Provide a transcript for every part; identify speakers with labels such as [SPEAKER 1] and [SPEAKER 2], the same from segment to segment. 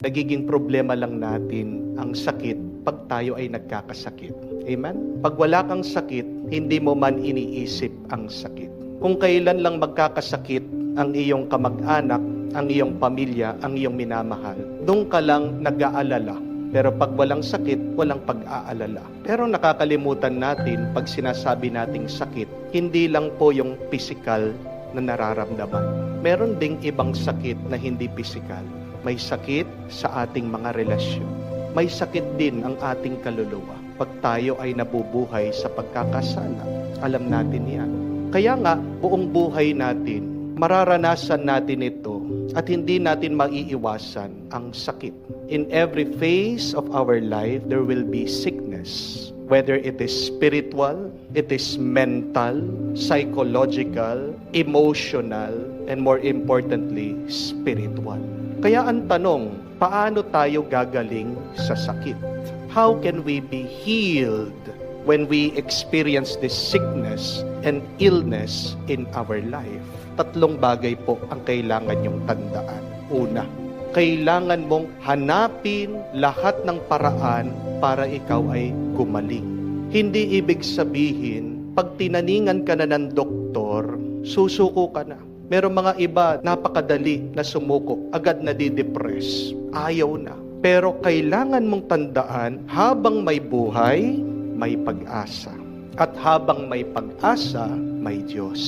[SPEAKER 1] Nagiging problema lang natin ang sakit pag tayo ay nagkakasakit. Amen? Pag wala kang sakit, hindi mo man iniisip ang sakit. Kung kailan lang magkakasakit ang iyong kamag-anak, ang iyong pamilya, ang iyong minamahal, doon ka lang nag-aalala. Pero pag walang sakit, walang pag-aalala. Pero nakakalimutan natin pag sinasabi nating sakit, hindi lang po yung physical na nararamdaman. Meron ding ibang sakit na hindi physical. May sakit sa ating mga relasyon. May sakit din ang ating kaluluwa. Pag tayo ay nabubuhay sa pagkakasala, alam natin yan. Kaya nga, buong buhay natin, mararanasan natin ito at hindi natin maiiwasan ang sakit. In every phase of our life, there will be sickness. Whether it is spiritual, it is mental, psychological, emotional, and more importantly, spiritual. Kaya ang tanong, paano tayo gagaling sa sakit? How can we be healed when we experience this sickness and illness in our life? Tatlong bagay po ang kailangan nyong tandaan. Una, kailangan mong hanapin lahat ng paraan para ikaw ay gumaling. Hindi ibig sabihin, pag tinaningan ka na ng doktor, susuko ka na. Merong mga iba, napakadali na sumuko, agad na di-depress, ayaw na. Pero kailangan mong tandaan, habang may buhay, may pag-asa. At habang may pag-asa, may Diyos.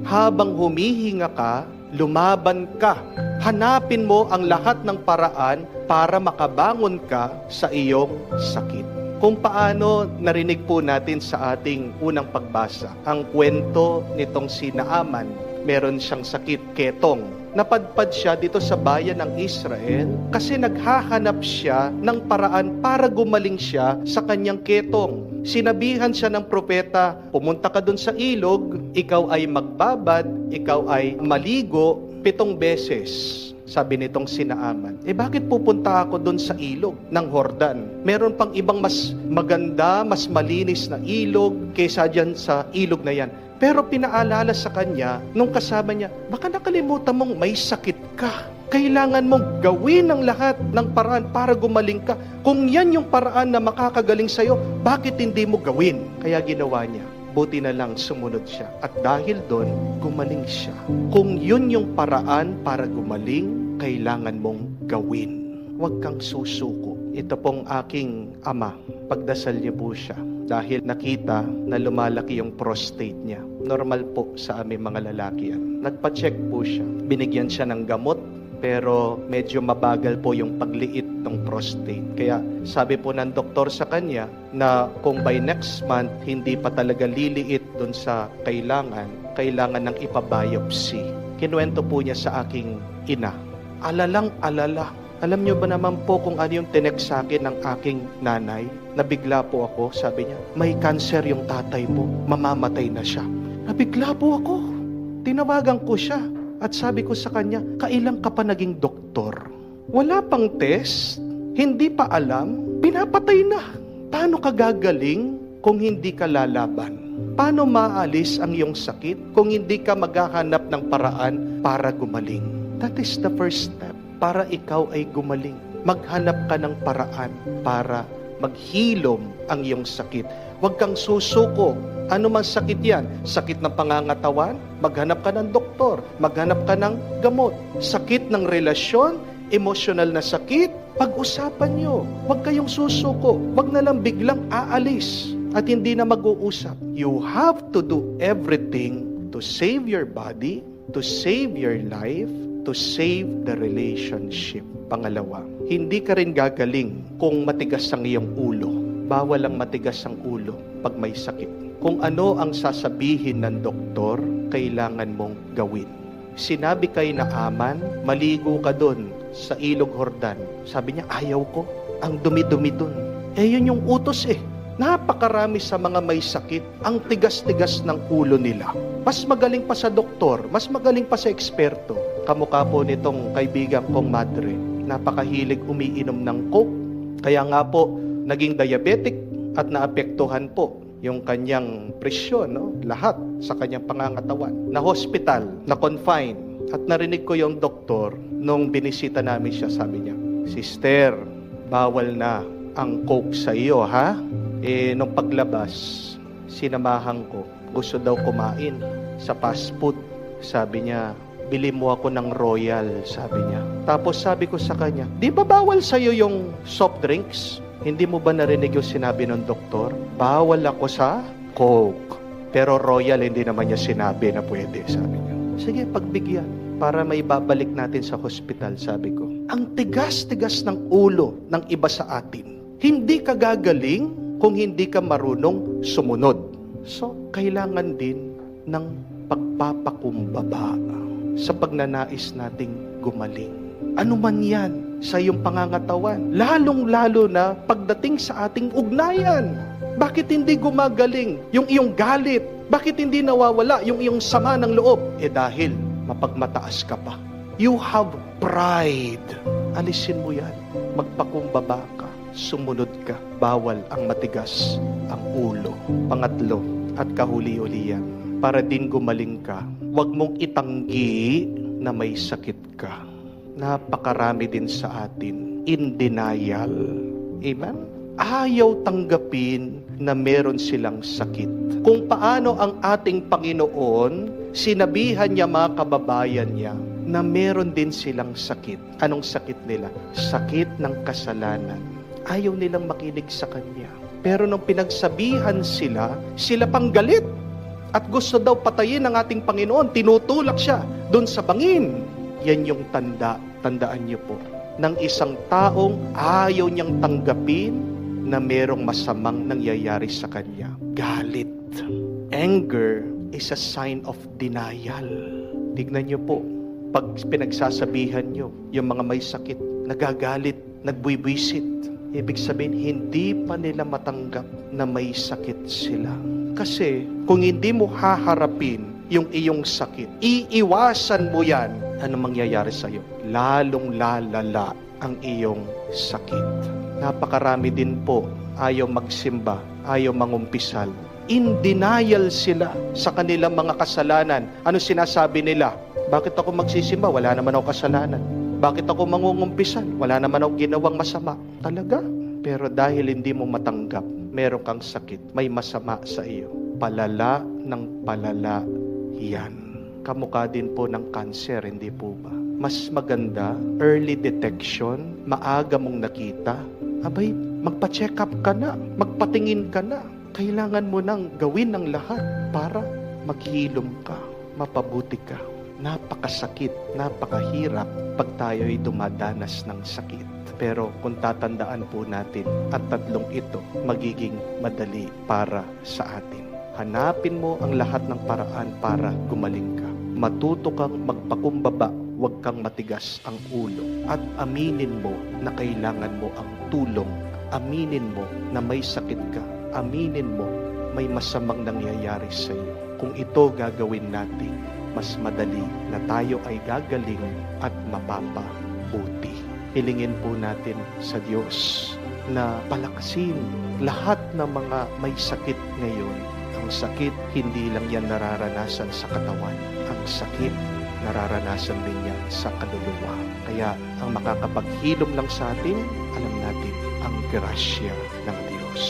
[SPEAKER 1] Habang humihinga ka, lumaban ka. Hanapin mo ang lahat ng paraan para makabangon ka sa iyong sakit. Kung paano narinig po natin sa ating unang pagbasa, ang kwento nitong si Naaman, meron siyang sakit, ketong. Napadpad siya dito sa bayan ng Israel kasi naghahanap siya ng paraan para gumaling siya sa kanyang ketong. Sinabihan siya ng propeta, pumunta ka dun sa ilog, ikaw ay magbabad, ikaw ay maligo 7 beses. Sabi nitong si Naaman, bakit pupunta ako dun sa ilog ng Jordan? Meron pang ibang mas maganda, mas malinis na ilog kaysa dyan sa ilog na yan. Pero pinaalala sa kanya, nung kasama niya, baka nakalimutan mong may sakit ka. Kailangan mong gawin ang lahat ng paraan para gumaling ka. Kung yan yung paraan na makakagaling sa'yo, bakit hindi mo gawin? Kaya ginawa niya. Buti na lang sumunod siya. At dahil doon, gumaling siya. Kung yun yung paraan para gumaling, kailangan mong gawin. Huwag kang susuko. Ito pong aking ama, pagdasal niyo po siya. Dahil nakita na lumalaki yung prostate niya. Normal po sa aming mga lalaki yan. Nagpa-check po siya. Binigyan siya ng gamot, pero medyo mabagal po yung pagliit ng prostate. Kaya sabi po ng doktor sa kanya na kung by next month hindi pa talaga liliit dun sa kailangan ng ipabiopsy. Kinuwento po niya sa aking ina. Alalang-alala. Alam niyo ba naman po kung ano yung tinext sa akin ng aking nanay? Nabigla po ako, sabi niya, may cancer yung tatay mo, mamamatay na siya. Nabigla po ako. Tinawagan ko siya at sabi ko sa kanya, kailan ka pa naging doktor? Wala pang test, hindi pa alam, pinapatay na. Paano ka gagaling kung hindi ka lalaban? Paano maalis ang iyong sakit kung hindi ka maghahanap ng paraan para gumaling? That is the first step. Para ikaw ay gumaling. Maghanap ka ng paraan para maghilom ang iyong sakit. Huwag kang susuko. Ano man sakit yan? Sakit ng pangangatawan? Maghanap ka ng doktor. Maghanap ka ng gamot. Sakit ng relasyon? Emosyonal na sakit? Pag-usapan nyo. Huwag kayong susuko. Huwag na lang biglang aalis at hindi na mag-uusap. You have to do everything to save your body, to save your life, to save the relationship. Pangalawa, hindi ka rin gagaling kung matigas ang iyong ulo. Bawal ang matigas ang ulo pag may sakit. Kung ano ang sasabihin ng doktor, kailangan mong gawin. Sinabi kay Naaman, maligo ka doon sa ilog Jordan. Sabi niya, ayaw ko. Ang dumi-dumi doon. Yun yung utos Napakarami sa mga may sakit, ang tigas-tigas ng ulo nila. Mas magaling pa sa doktor, mas magaling pa sa eksperto. Kamukha po nitong kaibigan kong madre, napakahilig umiinom ng coke. Kaya nga po, naging diabetic at naapektuhan po yung kanyang presyon, lahat sa kanyang pangangatawan. Na-hospital, na-confine. At narinig ko yung doktor nung binisita namin siya, sabi niya, Sister, bawal na ang Coke sa iyo, ha? Nung paglabas, sinamahan ko. Gusto daw kumain sa fast food. Sabi niya, bili mo ako ng Royal, sabi niya. Tapos sabi ko sa kanya, di ba bawal sa'yo yung soft drinks? Hindi mo ba narinig yung sinabi ng doktor? Bawal ako sa Coke. Pero Royal, hindi naman niya sinabi na pwede, sabi niya. Sige, pagbigyan. Para may babalik natin sa hospital, sabi ko. Ang tigas-tigas ng ulo ng iba sa atin. Hindi ka gagaling kung hindi ka marunong sumunod. So, kailangan din ng pagpapakumbaba sa pagnanais nating gumaling. Ano man yan sa iyong pangangatawan, lalong-lalo na pagdating sa ating ugnayan. Bakit hindi gumagaling yung iyong galit? Bakit hindi nawawala yung iyong sama ng loob? Dahil mapagmataas ka pa. You have pride. Alisin mo yan. Magpakumbaba ka. Sumunod ka. Bawal ang matigas ang ulo. Pangatlo, at kahuli-ulian, para din gumaling ka, huwag mong itanggi na may sakit ka. Napakarami din sa atin in denial. Amen? Ayaw tanggapin na meron silang sakit. Kung paano ang ating Panginoon, sinabihan niya mga kababayan niya na meron din silang sakit. Anong sakit nila? Sakit ng kasalanan. Ayaw nilang makinig sa Kanya. Pero nung pinagsabihan sila pang galit. At gusto daw patayin ng ating Panginoon. Tinutulak siya doon sa bangin. Yan yung tandaan niyo po, ng isang taong ayaw niyang tanggapin na merong masamang nangyayari sa kanya. Galit. Anger is a sign of denial. Tignan niyo po, pag pinagsasabihan niyo, yung mga may sakit, nagagalit, nagbwibisit. Ibig sabihin, hindi pa nila matanggap na may sakit sila. Kasi, kung hindi mo haharapin yung iyong sakit, iiwasan mo yan, ano mangyayari sa'yo? Lalong lalala ang iyong sakit. Napakarami din po, ayaw magsimba, ayaw mangumpisal. In denial sila sa kanilang mga kasalanan. Ano sinasabi nila? Bakit ako magsisimba? Wala naman ako kasalanan. Bakit ako mangungumpisal? Wala naman ako ginawang masama. Talaga? Pero dahil hindi mo matanggap, meron kang sakit, may masama sa iyo. Palala ng palala yan. Kamukha din po ng cancer, hindi po ba? Mas maganda, early detection, maaga mong nakita. Abay, magpa-check up ka na, magpatingin ka na. Kailangan mo nang gawin ng lahat para maghilom ka, mapabuti ka. Napakasakit, napakahirap pag tayo'y dumadanas ng sakit. Pero kung tatandaan po natin, at tatlong ito magiging madali para sa atin. Hanapin mo ang lahat ng paraan para gumaling ka. Matuto kang magpakumbaba, huwag kang matigas ang ulo. At aminin mo na kailangan mo ang tulong. Aminin mo na may sakit ka. Aminin mo may masamang nangyayari sa iyo. Kung ito gagawin natin, mas madali na tayo ay gagaling at mapapabuti. Hilingin po natin sa Diyos na palakasin lahat ng mga may sakit ngayon. Ang sakit, hindi lang yan nararanasan sa katawan. Ang sakit, nararanasan din yan sa kaluluwa. Kaya ang makakapaghilom lang sa atin, alam natin ang grasya ng Diyos.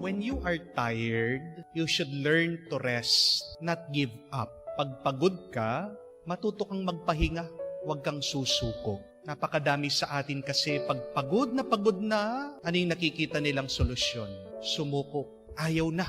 [SPEAKER 1] When you are tired, you should learn to rest, not give up. Pag pagod ka, matuto kang magpahinga, huwag kang susuko. Napakadami sa atin kasi pag pagod na, ano yung nakikita nilang solusyon? Sumuko. Ayaw na.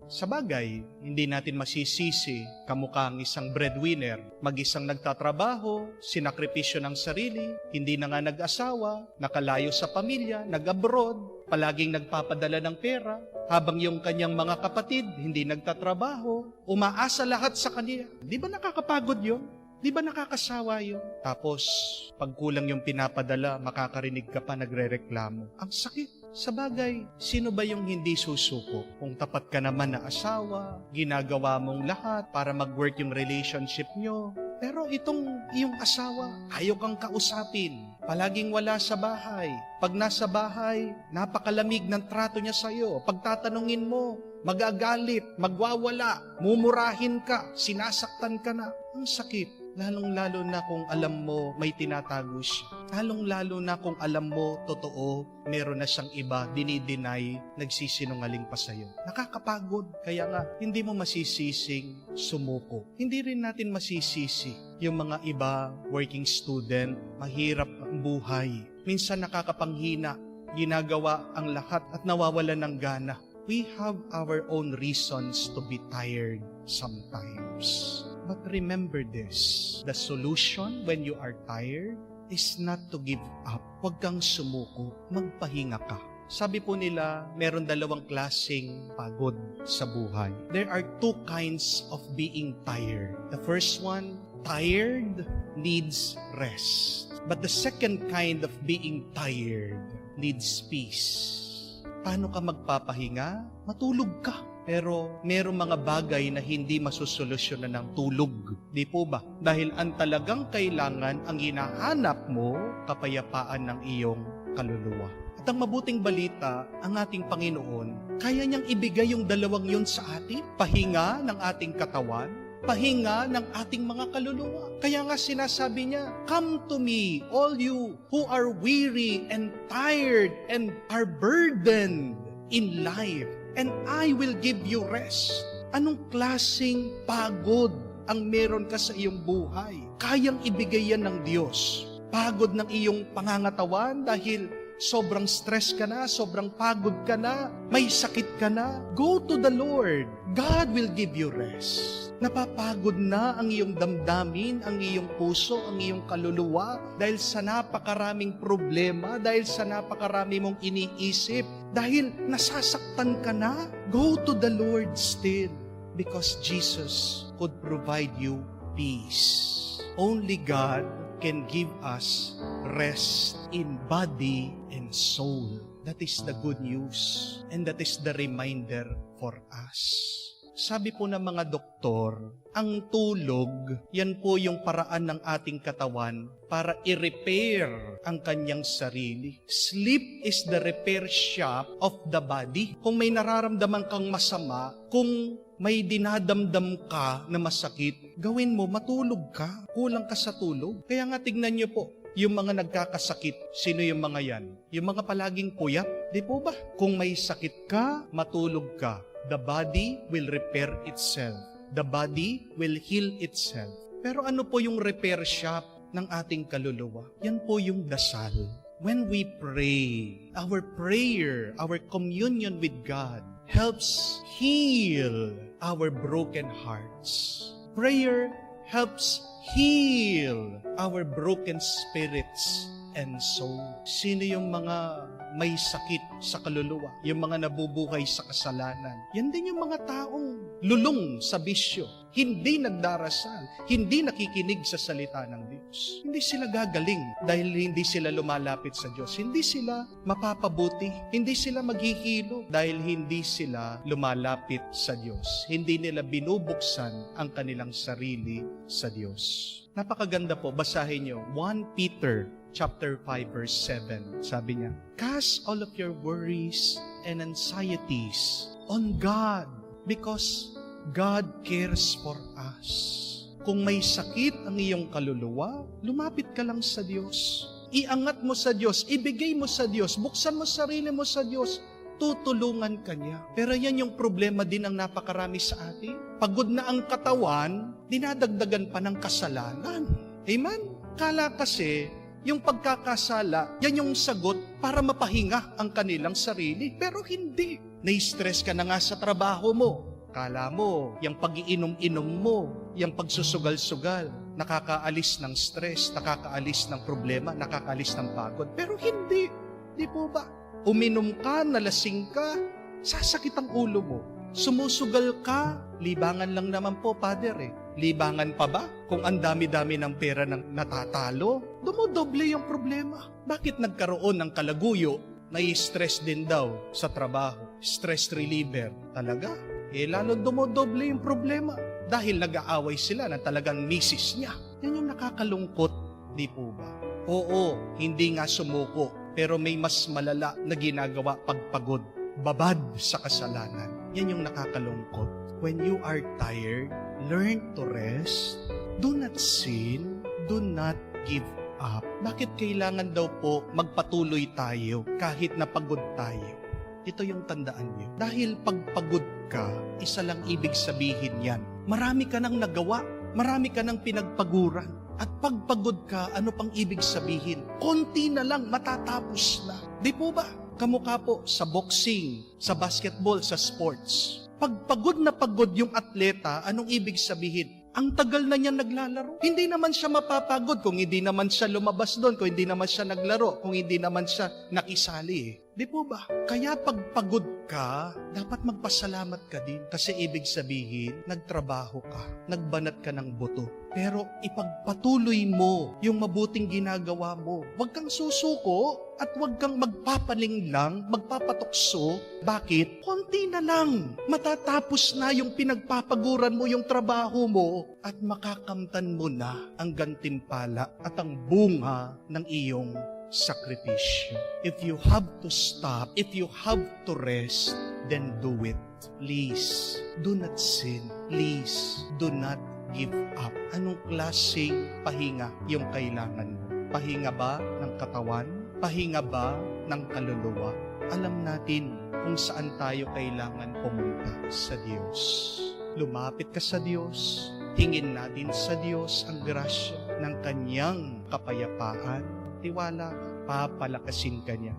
[SPEAKER 1] Sa bagay, hindi natin masisisi kamukha ang isang breadwinner. Mag-isang nagtatrabaho, sinakripisyo ng sarili, hindi na nga nag-asawa, nakalayo sa pamilya, nag-abroad, palaging nagpapadala ng pera, habang yung kanyang mga kapatid hindi nagtatrabaho, umaasa lahat sa kanya. Di ba nakakapagod yun? Di ba nakakasawa yun? Tapos, pag kulang yung pinapadala, makakarinig ka pa nagrereklamo. Ang sakit. Sa bagay, sino ba yung hindi susuko? Kung tapat ka naman na asawa, ginagawa mong lahat para mag-work yung relationship nyo. Pero itong iyong asawa, ayaw kang kausapin. Palaging wala sa bahay. Pag nasa bahay, napakalamig ng trato niya sa'yo. Pag tatanungin mo,
[SPEAKER 2] magagalit, magwawala, mumurahin ka, sinasaktan ka na. Ang sakit. Lalong-lalo na kung alam mo may tinatago siya. Lalong-lalo na kung alam mo totoo, meron na siyang iba, dinideny, nagsisinungaling pa sa'yo. Nakakapagod. Kaya nga, hindi mo masisising sumuko. Hindi rin natin masisisi yung mga iba, working student, mahirap ang buhay. Minsan nakakapanghina, ginagawa ang lahat at nawawalan ng gana. We have our own reasons to be tired sometimes. But remember this, the solution when you are tired is not to give up. Huwag kang sumuko, magpahinga ka. Sabi po nila, meron dalawang klaseng pagod sa buhay. There are two kinds of being tired. The first one, tired needs rest. But the second kind of being tired needs peace. Paano ka magpapahinga? Matulog ka. Pero merong mga bagay na hindi masusolusyonan ng tulog. Di po ba? Dahil ang talagang kailangan, ang hinahanap mo, kapayapaan ng iyong kaluluwa. At ang mabuting balita, ang ating Panginoon, kaya niyang ibigay yung dalawang yun sa atin. Pahinga ng ating katawan, pahinga ng ating mga kaluluwa. Kaya nga sinasabi niya, "Come to me, all you who are weary and tired and are burdened in life, and I will give you rest." Anong klaseng pagod ang meron ka sa iyong buhay? Kayang ibigay yan ng Diyos. Pagod ng iyong pangangatawan dahil sobrang stress ka na, sobrang pagod ka na, may sakit ka na. Go to the Lord. God will give you rest. Napapagod na ang iyong damdamin, ang iyong puso, ang iyong kaluluwa dahil sa napakaraming problema, dahil sa napakarami mong iniisip, dahil nasasaktan ka na. Go to the Lord still because Jesus could provide you peace. Only God can give us rest in body and soul. That is the good news and that is the reminder for us. Sabi po ng mga doktor, ang tulog, yan po yung paraan ng ating katawan para i-repair ang kanyang sarili. Sleep is the repair shop of the body. Kung may nararamdaman kang masama, kung may dinadamdam ka na masakit, gawin mo, matulog ka. Kulang ka sa tulog. Kaya nga tignan niyo po, yung mga nagkakasakit, sino yung mga yan? Yung mga palaging puyat, di po ba? Kung may sakit ka, matulog ka. The body will repair itself. The body will heal itself. Pero ano po yung repair shop ng ating kaluluwa? Yan po yung dasal. When we pray, our prayer, our communion with God helps heal our broken hearts. Prayer helps heal our broken spirits and soul. Sino yung mga may sakit sa kaluluwa? Yung mga nabubuhay sa kasalanan. Yan din yung mga taong lulong sa bisyo. Hindi nagdarasal. Hindi nakikinig sa salita ng Diyos. Hindi sila gagaling dahil hindi sila lumalapit sa Diyos. Hindi sila mapapabuti. Hindi sila maghihilo dahil hindi sila lumalapit sa Diyos. Hindi nila binubuksan ang kanilang sarili sa Diyos. Napakaganda po, basahin nyo. 1 Peter chapter 5 verse 7. Sabi niya, "Cast all of your worries and anxieties on God because God cares for us." Kung may sakit ang iyong kaluluwa, lumapit ka lang sa Diyos. Iangat mo sa Diyos, ibigay mo sa Diyos, buksan mo sarili mo sa Diyos, tutulungan ka niya. Pero yan yung problema din ang napakarami sa atin. Pagod na ang katawan, dinadagdagan pa ng kasalanan. Amen? Kala kasi, yung pagkakasala, yan yung sagot para mapahinga ang kanilang sarili. Pero hindi. Na-stress ka na nga sa trabaho mo. Kala mo, yung pag-iinom-inom mo, yung pagsusugal-sugal, nakakaalis ng stress, nakakaalis ng problema, nakakaalis ng pagod. Pero hindi. Di po ba? Uminom ka, nalasing ka, sasakit ang ulo mo. Sumusugal ka, libangan lang naman po, Father eh. Libangan pa ba? Kung ang dami-dami ng pera ng natatalo, dumodoble yung problema. Bakit nagkaroon ng kalaguyo? Nai-stress din daw sa trabaho. Stress reliever. Talaga? Lalo dumodoble yung problema. Dahil nag-aaway sila na talagang misis niya. Yan yung nakakalungkot, di po ba? Oo, hindi nga sumuko. Pero may mas malala na ginagawa pagpagod. Babad sa kasalanan. Yan yung nakakalungkot. When you are tired, learn to rest. Do not sin. Do not give up. Bakit kailangan daw po magpatuloy tayo kahit napagod tayo? Ito yung tandaan niyo. Dahil pagpagod ka, isa lang ibig sabihin yan. Marami ka nang nagawa. Marami ka nang pinagpaguran. At pagpagod ka, ano pang ibig sabihin? Konti na lang, matatapos na. Di po ba? Kamukha po sa boxing, sa basketball, sa sports. Pagpagod na pagod yung atleta, anong ibig sabihin? Ang tagal na niya naglalaro. Hindi naman siya mapapagod kung hindi naman siya lumabas doon, kung hindi naman siya naglaro, kung hindi naman siya nakisali. Di po ba? Kaya pagpagod ka, dapat magpasalamat ka din. Kasi ibig sabihin, nagtrabaho ka, nagbanat ka ng buto. Pero ipagpatuloy mo yung mabuting ginagawa mo. Huwag kang susuko at huwag kang magpapalinlang, magpapatukso. Bakit? Konti na lang. Matatapos na yung pinagpapaguran mo, yung trabaho mo, at makakamtan mo na ang gantimpala at ang bunga ng iyong sakripisyo. If you have to stop, if you have to rest, then do it. Please, do not sin. Please, do not give up. Anong klaseng pahinga yung kailangan mo? Pahinga ba ng katawan? Pahinga ba ng kaluluwa? Alam natin kung saan tayo kailangan pumunta sa Diyos. Lumapit ka sa Diyos. Hingin natin sa Diyos ang grasya ng Kanyang kapayapaan. Tiwala ka, papalakasin ka niya.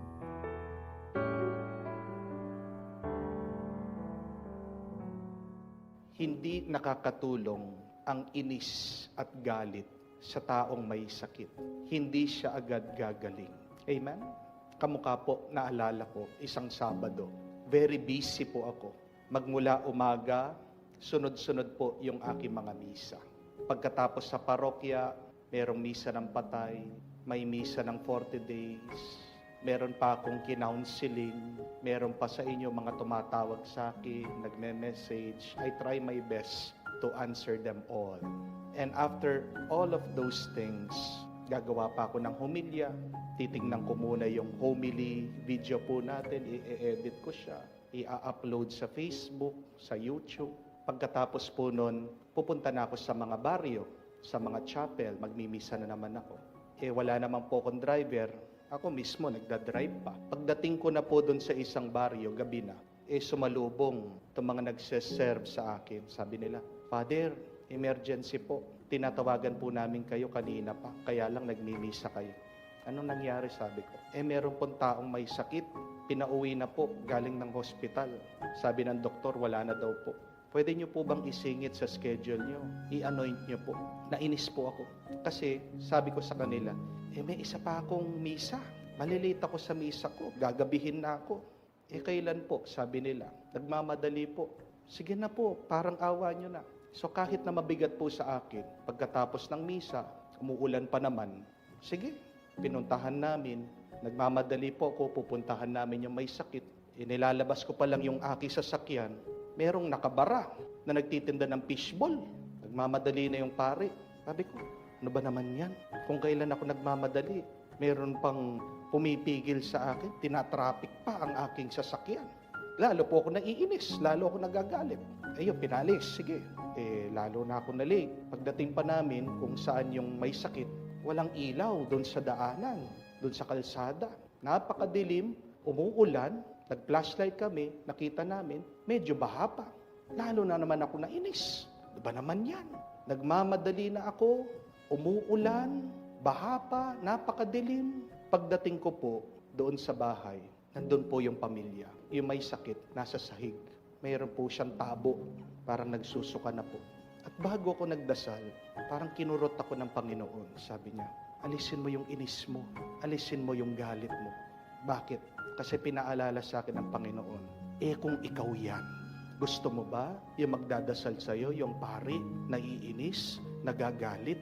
[SPEAKER 1] Hindi nakakatulong ang inis at galit sa taong may sakit. Hindi siya agad gagaling. Amen? Kamukha po, naalala ko, isang Sabado. Very busy po ako. Magmula umaga, sunod-sunod po yung aking mga misa. Pagkatapos sa parokya, merong misa ng patay, may misa ng 40 days, meron pa akong kinounseling, meron pa sa inyo mga tumatawag sa akin, nagme-message. I try my best to answer them all. And after all of those things, gagawa pa ako ng homilya. Titingnan ko muna yung homily video po natin, i-edit ko siya, i-upload sa Facebook, sa YouTube. Pagkatapos po nun, pupunta na ako sa mga baryo, sa mga chapel, magmimisa na naman ako. Wala naman po akong driver, ako mismo nagdadrive pa. Pagdating ko na po doon sa isang baryo, gabi na, sumalubong itong mga nagseserve sa akin. Sabi nila, Father, emergency po. Tinatawagan po namin kayo kanina pa, kaya lang nagmimisa kayo. Anong nangyari, sabi ko? Meron pong taong may sakit, pinauwi na po, galing ng hospital. Sabi ng doktor, wala na daw po. Pwede nyo po bang isingit sa schedule nyo? I-anoint nyo po. Nainis po ako. Kasi sabi ko sa kanila, may isa pa akong misa. Malilate ako sa misa ko. Gagabihin na ako. Kailan po? Sabi nila. Nagmamadali po. Sige na po, parang awa nyo na. So kahit na mabigat po sa akin, pagkatapos ng misa, umuulan pa naman, sige, pinuntahan namin. Nagmamadali po ako, pupuntahan namin yung may sakit. Nilalabas ko pa lang yung aking sasakyan, merong nakabara na nagtitinda ng fishball. Nagmamadali na yung pare. Sabi ko, ano ba naman yan? Kung kailan ako nagmamadali, meron pang pumipigil sa akin, tinatraffic pa ang aking sasakyan. Lalo po ako naiinis, lalo ako nagagalit. Ayun, pinalis, sige. Lalo na ako na-late. Pagdating pa namin kung saan yung may sakit, walang ilaw doon sa daanan, doon sa kalsada. Napakadilim, umuulan, nag-flashlight kami, nakita namin, medyo baha pa. Lalo na naman ako nainis. Diba naman yan? Nagmamadali na ako, umuulan, baha pa, napakadilim. Pagdating ko po doon sa bahay, nandun po yung pamilya. Yung may sakit, nasa sahig. Mayroon po siyang tabo, parang nagsusuka na po. At bago ako nagdasal, parang kinurot ako ng Panginoon. Sabi niya, alisin mo yung inis mo, alisin mo yung galit mo. Bakit? Kasi pinaalala sa akin ng Panginoon, kung ikaw yan, gusto mo ba yung magdadasal sa'yo, yung pari, naiinis, nagagalit?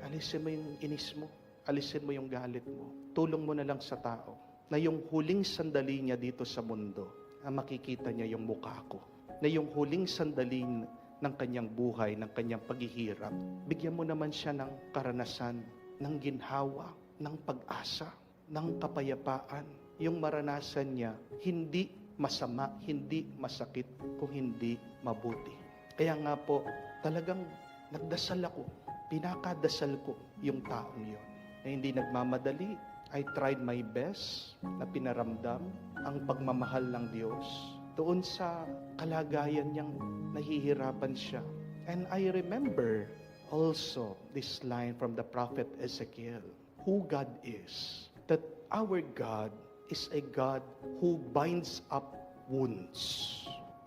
[SPEAKER 1] Alisin mo yung inis mo, alisin mo yung galit mo. Tulong mo na lang sa tao na yung huling sandali niya dito sa mundo, makikita niya yung mukha ko. Na yung huling sandali ng kanyang buhay, ng kanyang paghihirap, bigyan mo naman siya ng karanasan, ng ginhawa, ng pag-asa, ng kapayapaan. Yung maranasan niya, hindi masama, hindi masakit kung hindi mabuti. Kaya nga po, talagang nagdasal ako, pinakadasal ko yung taong yon na hindi nagmamadali. I tried my best na pinaramdam ang pagmamahal ng Diyos doon sa kalagayan niyang nahihirapan siya. And I remember also this line from the prophet Ezekiel, who God is, that our God is a God who binds up wounds.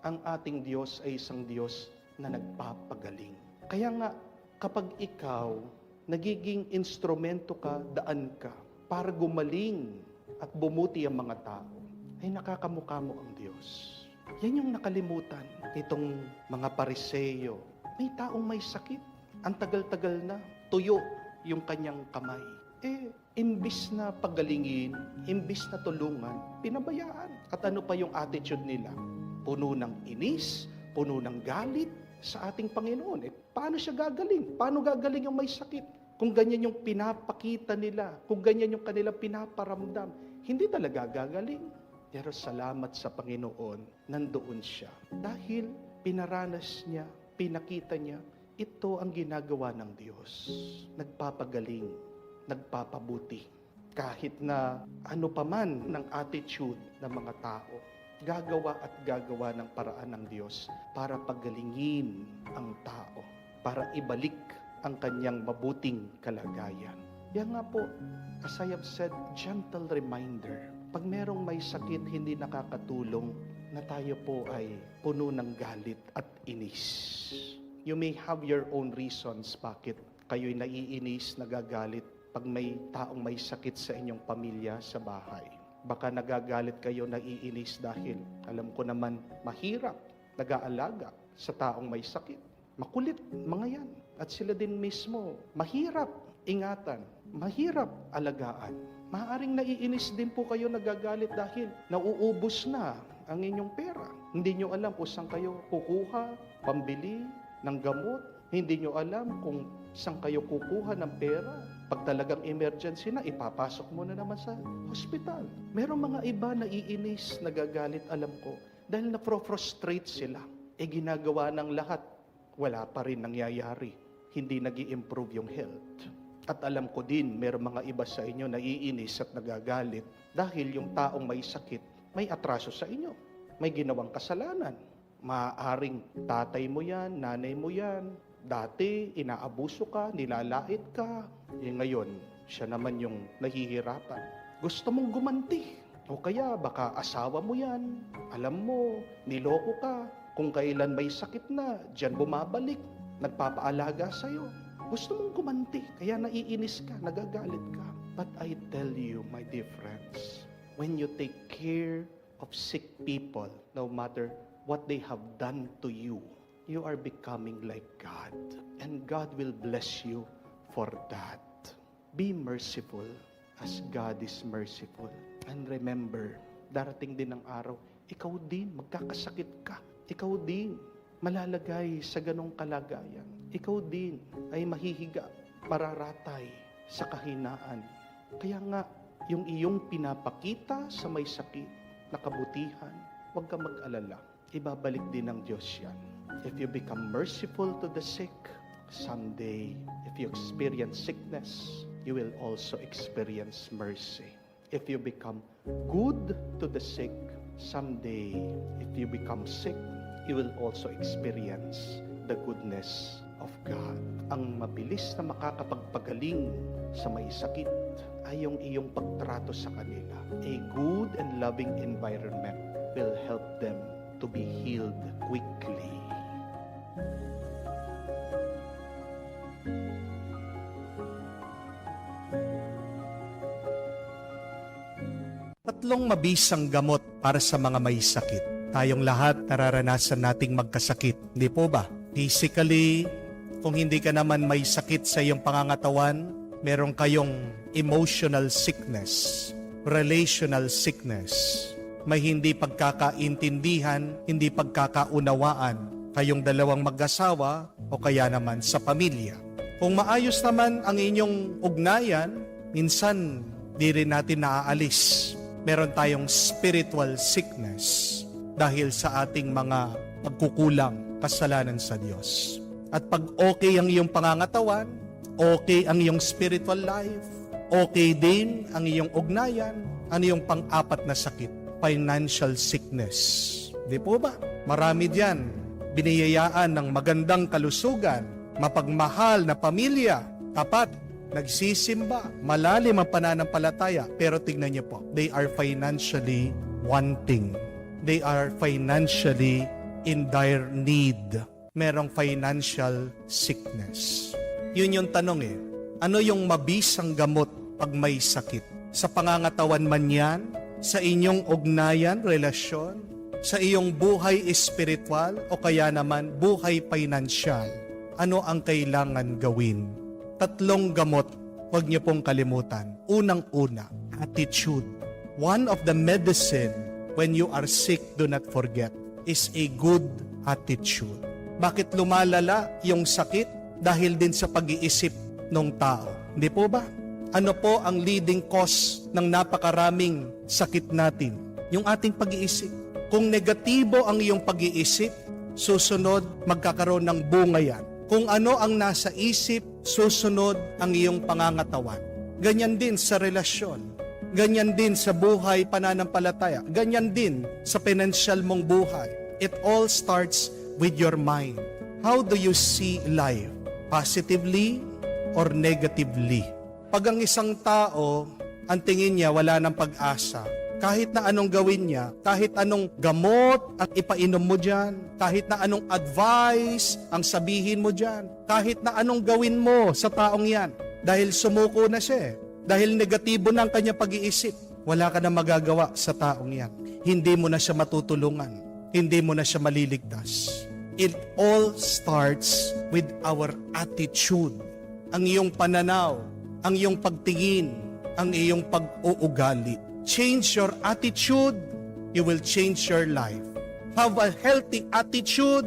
[SPEAKER 1] Ang ating Diyos ay isang Diyos na nagpapagaling. Kaya nga, kapag ikaw nagiging instrumento ka, daan ka, para gumaling at bumuti ang mga tao, ay nakakamukha mo ang Diyos. Yan yung nakalimutan itong mga Pariseyo. May taong may sakit. Ang tagal-tagal na, tuyo yung kanyang kamay. Imbis na pagalingin, imbis na tulungan, pinabayaan. At ano pa yung attitude nila? Puno ng inis, puno ng galit sa ating Panginoon. Paano siya gagaling? Paano gagaling yung may sakit? Kung ganyan yung pinapakita nila, kung ganyan yung kanilang pinaparamdam, hindi talaga gagaling. Pero salamat sa Panginoon, nandoon siya. Dahil pinaranas niya, pinakita niya, ito ang ginagawa ng Diyos. Nagpapagaling, nagpapabuti. Kahit na ano paman ng attitude ng mga tao, gagawa at gagawa ng paraan ng Diyos para pagalingin ang tao, para ibalik ang kanyang mabuting kalagayan. Yan nga po, as I have said, gentle reminder. Pag merong may sakit, hindi nakakatulong na tayo po ay puno ng galit at inis. You may have your own reasons bakit kayo'y naiinis, nagagalit pag may taong may sakit sa inyong pamilya sa bahay. Baka nagagalit kayo, naiinis dahil alam ko naman mahirap nag-aalaga sa taong may sakit. Makulit, mga yan. At sila din mismo, mahirap ingatan, mahirap alagaan. Maaaring naiinis din po kayo, nagagalit dahil nauubos na ang inyong pera. Hindi nyo alam kung saan kayo kukuha, pambili ng gamot. Hindi nyo alam kung saan kayo kukuha ng pera. Pag talagang emergency na, ipapasok mo na naman sa hospital. Merong mga iba naiinis, nagagalit, alam ko, dahil na-frustrate sila. Ginagawa ng lahat, wala pa rin nangyayari. Hindi nag-i-improve yung health. At alam ko din, merong mga iba sa inyo naiinis at nagagalit dahil yung taong may sakit, may atraso sa inyo. May ginawang kasalanan. Maaaring tatay mo yan, nanay mo yan. Dati, inaabuso ka, nilalait ka. Ngayon, siya naman yung nahihirapan. Gusto mong gumanti. O kaya, baka asawa mo yan. Alam mo, niloko ka. Kung kailan may sakit na, diyan bumabalik. Nagpapaalaga sa'yo. Gusto mong gumanti, kaya naiinis ka, nagagalit ka. But I tell you, my dear friends, when you take care of sick people, no matter what they have done to you, you are becoming like God. And God will bless you for that. Be merciful as God is merciful. And remember, darating din ang araw, ikaw din, magkakasakit ka. Ikaw din, malalagay sa ganong kalagayan. Ikaw din ay mahihiga, mararatay sa kahinaan. Kaya nga, yung iyong pinapakita sa may sakit na kabutihan, huwag ka mag-alala. Ibabalik din ng Diyos yan. If you become merciful to the sick, someday, if you experience sickness, you will also experience mercy. If you become good to the sick, someday, if you become sick, you will also experience the goodness of God. Ang mabilis na makakapagpagaling sa may sakit ay yung iyong pagtrato sa kanila. A good and loving environment will help them to be healed quickly.
[SPEAKER 2] Tatlong mabisang gamot para sa mga may sakit. Tayong lahat nararanasan nating magkasakit. Hindi po ba? Physically, kung hindi ka naman may sakit sa iyong pangangatawan, meron kayong emotional sickness, relational sickness, may hindi pagkakaintindihan, hindi pagkakaunawaan, kayong dalawang mag-asawa o kaya naman sa pamilya. Kung maayos naman ang inyong ugnayan, minsan di rin natin naaalis meron tayong spiritual sickness dahil sa ating mga pagkukulang, kasalanan sa Diyos. At pag okay ang iyong pangangatawan, okay ang iyong spiritual life, okay din ang iyong ugnayan, ano yung pang-apat na sakit? Financial sickness. Di po ba? Marami diyan biniyayaan ng magandang kalusugan, mapagmahal na pamilya, tapat, nagsisimba, malalim ang pananampalataya, pero tignan niyo po, they are financially wanting. They are financially in dire need. Merong financial sickness. Yun yung tanong ano yung mabisang gamot pag may sakit? Sa pangangatawan man yan, sa inyong ugnayan, relasyon, sa iyong buhay espiritual, o kaya naman buhay financial, ano ang kailangan gawin? 3 gamot, huwag niyo pong kalimutan. Unang-una, attitude. One of the medicine when you are sick, do not forget, is a good attitude. Bakit lumalala yung sakit? Dahil din sa pag-iisip ng tao. Hindi po ba? Ano po ang leading cause ng napakaraming sakit natin? Yung ating pag-iisip. Kung negatibo ang iyong pag-iisip, susunod magkakaroon ng bunga yan. Kung ano ang nasa isip, susunod ang iyong pangangatawan. Ganyan din sa relasyon. Ganyan din sa buhay pananampalataya. Ganyan din sa financial mong buhay. It all starts with your mind. How do you see life? Positively or negatively? Pag ang isang tao, ang tingin niya wala ng pag-asa, kahit na anong gawin niya, kahit anong gamot ang ipainom mo dyan, kahit na anong advice ang sabihin mo dyan, kahit na anong gawin mo sa taong yan, dahil sumuko na siya, dahil negatibo na ang kanya pag-iisip, wala ka na magagawa sa taong yan. Hindi mo na siya matutulungan. Hindi mo na siya maliligtas. It all starts with our attitude. Ang iyong pananaw, ang iyong pagtingin, ang iyong pag-uugali. Change your attitude, you will change your life. Have a healthy attitude,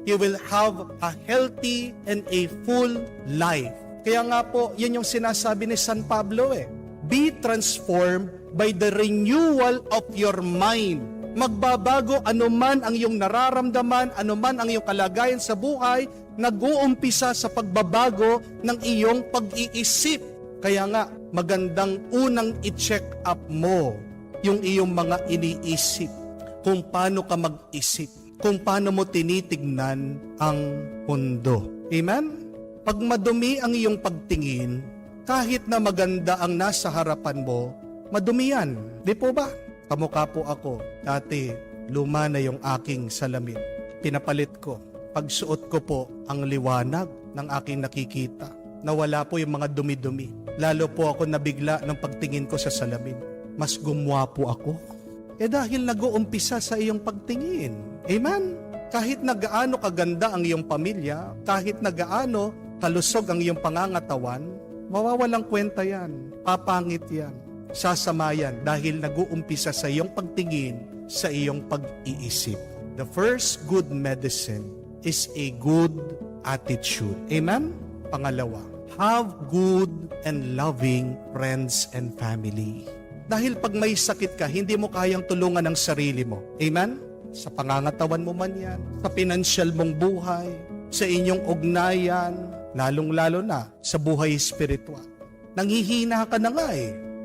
[SPEAKER 2] you will have a healthy and a full life. Kaya nga po, yan yung sinasabi ni San Pablo Be transformed by the renewal of your mind. Magbabago anuman ang iyong nararamdaman, anuman ang iyong kalagayan sa buhay, nag-uumpisa sa pagbabago ng iyong pag-iisip. Kaya nga, magandang unang i-check up mo yung iyong mga iniisip, kung paano ka mag-isip, kung paano mo tinitignan ang mundo. Amen? Pag madumi ang iyong pagtingin, kahit na maganda ang nasa harapan mo, madumi yan. Di po ba? Kamukha po ako. Dati, luma na yung aking salamin. Pinapalit ko. Pagsuot ko po ang liwanag ng aking nakikita. Nawala po yung mga dumi-dumi. Lalo po ako nabigla ng pagtingin ko sa salamin. Mas gumwapo ako. Dahil nag-uumpisa sa iyong pagtingin. Amen? Kahit na gaano kaganda ang iyong pamilya, kahit na gaano kalusog ang iyong pangangatawan, mawawalang kwenta yan. Papangit yan. Sasamayan dahil nag-uumpisa sa iyong pagtingin, sa iyong pag-iisip. The first good medicine is a good attitude. Amen? Pangalawa, have good and loving friends and family. Dahil pag may sakit ka, hindi mo kayang tulungan ang sarili mo. Amen? Sa pangangatawan mo man yan, sa financial mong buhay, sa inyong ugnayan, lalong-lalo na sa buhay espiritual. Nanghihina ka na nga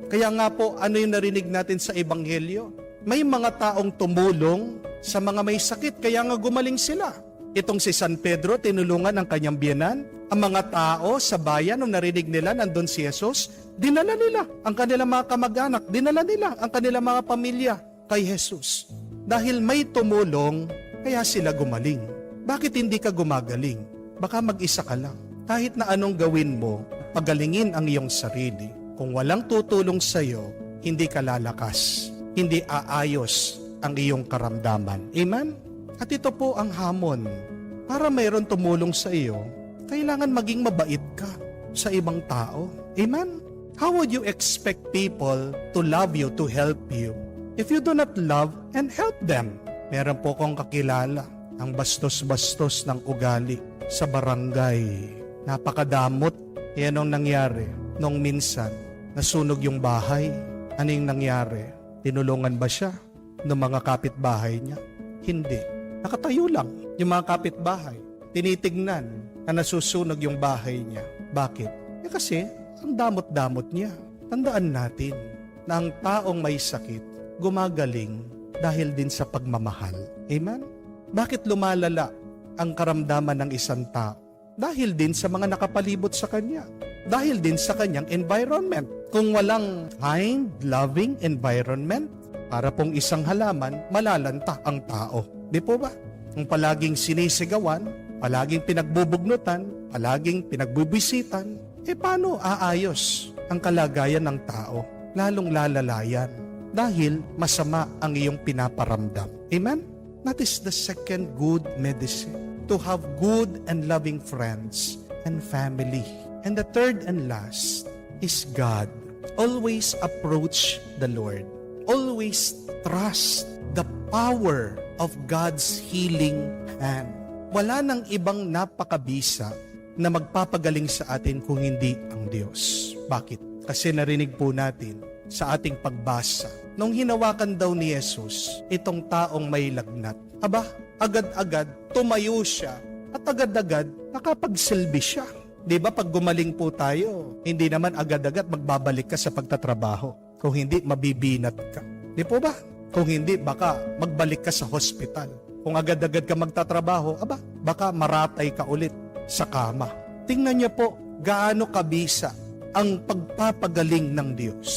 [SPEAKER 2] Kaya nga po, ano yung narinig natin sa Ebanghelyo? May mga taong tumulong sa mga may sakit, kaya nga gumaling sila. Itong si San Pedro, tinulungan ang kanyang biyenan. Ang mga tao sa bayan, nung narinig nila, nandun si Jesus, dinala nila ang kanilang mga kamag-anak, dinala nila ang kanilang mga pamilya kay Jesus. Dahil may tumulong, kaya sila gumaling. Bakit hindi ka gumagaling? Baka mag-isa ka lang. Kahit na anong gawin mo, pagalingin ang iyong sarili. Kung walang tutulong sa iyo, hindi ka lalakas. Hindi aayos ang iyong karamdaman. Amen? At ito po ang hamon. Para mayroon tumulong sa iyo, kailangan maging mabait ka sa ibang tao. Amen? How would you expect people to love you, to help you, if you do not love and help them? Meron po kong kakilala, ang bastos-bastos ng ugali sa barangay. Napakadamot. Yan ang nangyari nung minsan. Nasunog yung bahay. Ano yung nangyari? Tinulungan ba siya ng mga kapitbahay niya? Hindi. Nakatayo lang yung mga kapitbahay. Tinitignan na nasusunog yung bahay niya. Bakit? Kasi ang damot-damot niya. Tandaan natin na ang taong may sakit gumagaling dahil din sa pagmamahal. Amen? Bakit lumalala ang karamdaman ng isang tao? Dahil din sa mga nakapalibot sa kanya. Dahil din sa kanyang environment. Kung walang kind, loving environment, para pong isang halaman, malalanta ang tao. Di po ba? Kung palaging sinisigawan, palaging pinagbubugnutan, palaging pinagbubisitan, paano aayos ang kalagayan ng tao? Lalong lalalayan. Dahil masama ang iyong pinaparamdam. Amen? That is the second good medicine. To have good and loving friends and family. And the third and last is God. Always approach the Lord. Always trust the power of God's healing hand. Wala nang ibang napakabisa na magpapagaling sa atin kung hindi ang Diyos. Bakit? Kasi narinig po natin sa ating pagbasa, nung hinawakan daw ni Jesus itong taong may lagnat, agad-agad tumayo siya at agad-agad nakapagsilbi siya. Di ba pag gumaling po tayo, hindi naman agad-agad magbabalik ka sa pagtatrabaho. Kung hindi, mabibinat ka. Di po ba? Kung hindi, baka magbalik ka sa hospital. Kung agad-agad ka magtatrabaho, baka maratay ka ulit sa kama. Tingnan niyo po, gaano kabisa ang pagpapagaling ng Diyos.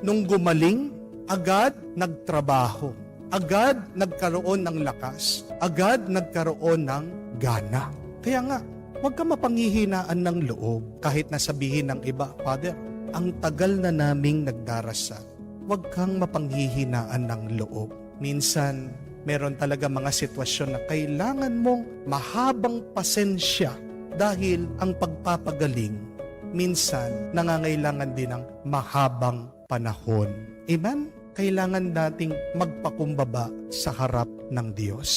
[SPEAKER 2] Nung gumaling, agad nagtrabaho. Agad nagkaroon ng lakas. Agad nagkaroon ng gana. Kaya nga, huwag ka mapanghihinaan ng loob kahit nasabihin ng iba, Father, ang tagal na naming nagdarasal. Huwag kang mapanghihinaan ng loob. Minsan, meron talaga mga sitwasyon na kailangan mong mahabang pasensya dahil ang pagpapagaling minsan nangangailangan din ng mahabang panahon. Amen? Kailangan nating magpakumbaba sa harap ng Diyos.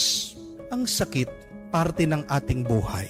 [SPEAKER 2] Ang sakit, parte ng ating buhay.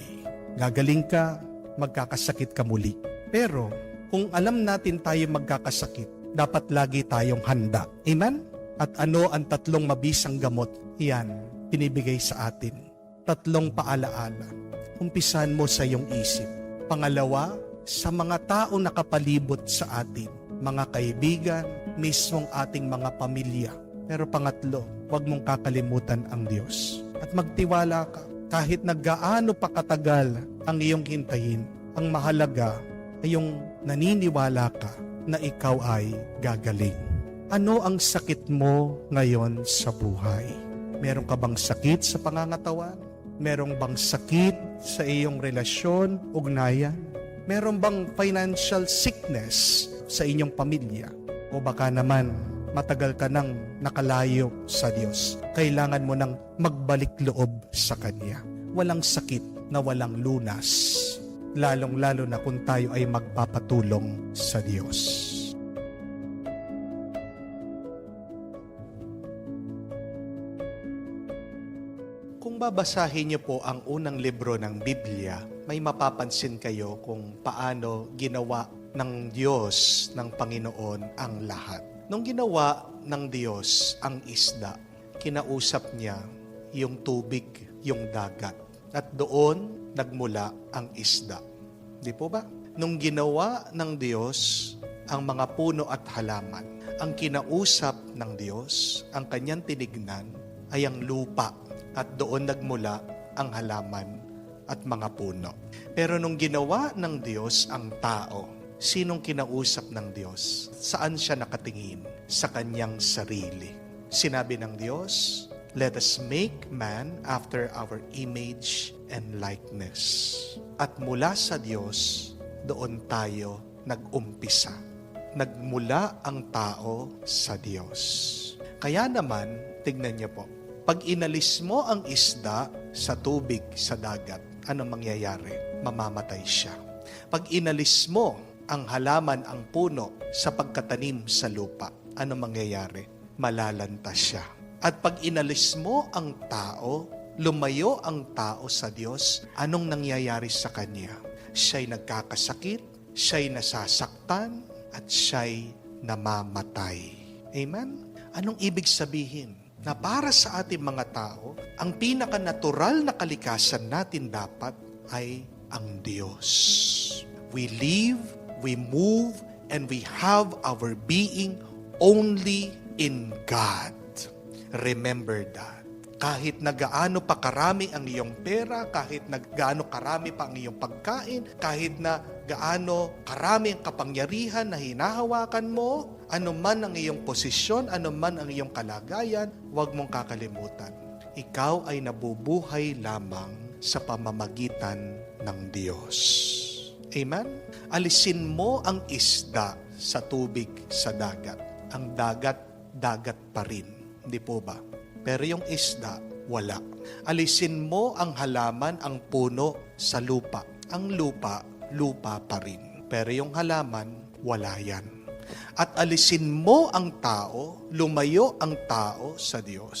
[SPEAKER 2] Gagaling ka, magkakasakit ka muli. Pero kung alam natin tayo magkakasakit, dapat lagi tayong handa. Amen? At ano ang 3 mabisang gamot? Iyan, binibigay sa atin. 3 paalaala. Umpisan mo sa iyong isip. Pangalawa, sa mga taong nakapalibot sa atin. Mga kaibigan, mismong ating mga pamilya. Pero pangatlo, huwag mong kakalimutan ang Diyos. At magtiwala ka. Kahit naggaano pa katagal ang iyong hintayin, ang mahalaga ay yung naniniwala ka na ikaw ay gagaling. Ano ang sakit mo ngayon sa buhay? Meron ka bang sakit sa pangangatawan? Meron bang sakit sa iyong relasyon, ugnayan? Meron bang financial sickness sa inyong pamilya? O baka naman matagal ka nang nakalayo sa Diyos. Kailangan mo nang magbalik loob sa Kanya. Walang sakit na walang lunas. Lalong-lalo na kung tayo ay magpapatulong sa Diyos. Kung babasahin niyo po ang unang libro ng Biblia, may mapapansin kayo kung paano ginawa ng Diyos, ng Panginoon, ang lahat. Nung ginawa ng Diyos ang isda, kinausap niya yung tubig, yung dagat. At doon nagmula ang isda. Di po ba? Nung ginawa ng Diyos ang mga puno at halaman, ang kinausap ng Diyos, ang kanyang tinignan, ay ang lupa. At doon nagmula ang halaman at mga puno. Pero nung ginawa ng Diyos ang tao, sinong kinausap ng Diyos? Saan siya nakatingin? Sa kanyang sarili. Sinabi ng Diyos, "Let us make man after our image and likeness." At mula sa Diyos, doon tayo nag-umpisa. Nagmula ang tao sa Diyos. Kaya naman, tignan niyo po, pag inalis mo ang isda sa tubig, sa dagat, ano mangyayari? Mamamatay siya. Pag inalis mo ang halaman, ang puno, sa pagkatanim sa lupa, ano mangyayari? Malalanta siya. At pag inalis mo ang tao, lumayo ang tao sa Diyos, anong nangyayari sa kanya? Siya'y nagkakasakit, siya'y nasasaktan, at siya'y namamatay. Amen? Anong ibig sabihin? Na para sa ating mga tao, ang pinaka-natural na kalikasan natin dapat ay ang Diyos. We live, we move, and we have our being only in God. Remember that. Kahit na gaano pa karami ang iyong pera, kahit na gaano karami pa ang iyong pagkain, kahit na gaano karami ang kapangyarihan na hinahawakan mo, anuman ang iyong posisyon, anuman ang iyong kalagayan, huwag mong kakalimutan. Ikaw ay nabubuhay lamang sa pamamagitan ng Diyos. Amen? Alisin mo ang isda sa tubig sa dagat. Ang dagat, dagat pa rin. Hindi po ba? Pero yung isda, wala. Alisin mo ang halaman, ang puno sa lupa. Ang lupa, lupa pa rin. Pero yung halaman, wala yan. At alisin mo ang tao, lumayo ang tao sa Diyos.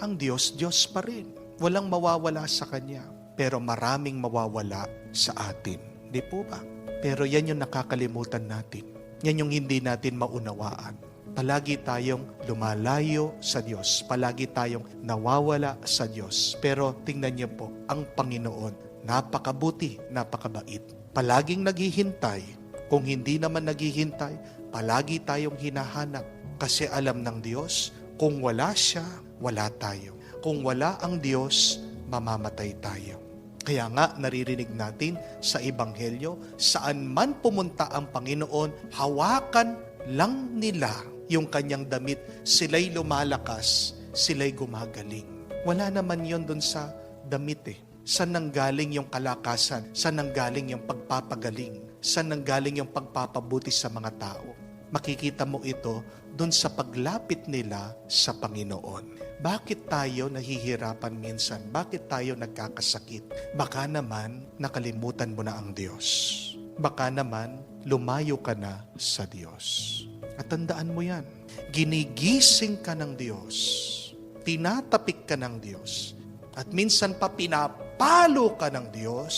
[SPEAKER 2] Ang Diyos, Diyos pa rin. Walang mawawala sa Kanya. Pero maraming mawawala sa atin. Di po ba? Pero yan yung nakakalimutan natin. Yan yung hindi natin maunawaan. Palagi tayong lumalayo sa Diyos. Palagi tayong nawawala sa Diyos. Pero tingnan niyo po, ang Panginoon, napakabuti, napakabait. Palaging naghihintay. Kung hindi naman naghihintay, palagi tayong hinahanap. Kasi alam ng Diyos, kung wala siya, wala tayo. Kung wala ang Diyos, mamamatay tayo. Kaya nga naririnig natin sa Ebanghelyo, saan man pumunta ang Panginoon, hawakan lang nila yung kanyang damit, sila'y lumalakas, sila'y gumagaling. Wala naman yon dun sa damit eh. Saan nanggaling yung kalakasan? Saan nanggaling yung pagpapagaling? Saan nanggaling yung pagpapabuti sa mga tao? Makikita mo ito dun sa paglapit nila sa Panginoon. Bakit tayo nahihirapan minsan? Bakit tayo nagkakasakit? Baka naman nakalimutan mo na ang Diyos. Baka naman lumayo ka na sa Diyos. At tandaan mo yan, ginigising ka ng Diyos, tinatapik ka ng Diyos, at minsan pa pinapalo ka ng Diyos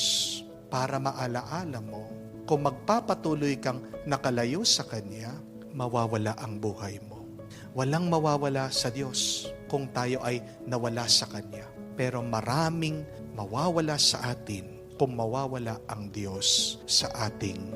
[SPEAKER 2] para maalaala mo, kung magpapatuloy kang nakalayo sa Kanya, mawawala ang buhay mo. Walang mawawala sa Diyos kung tayo ay nawala sa Kanya. Pero maraming mawawala sa atin kung mawawala ang Diyos sa ating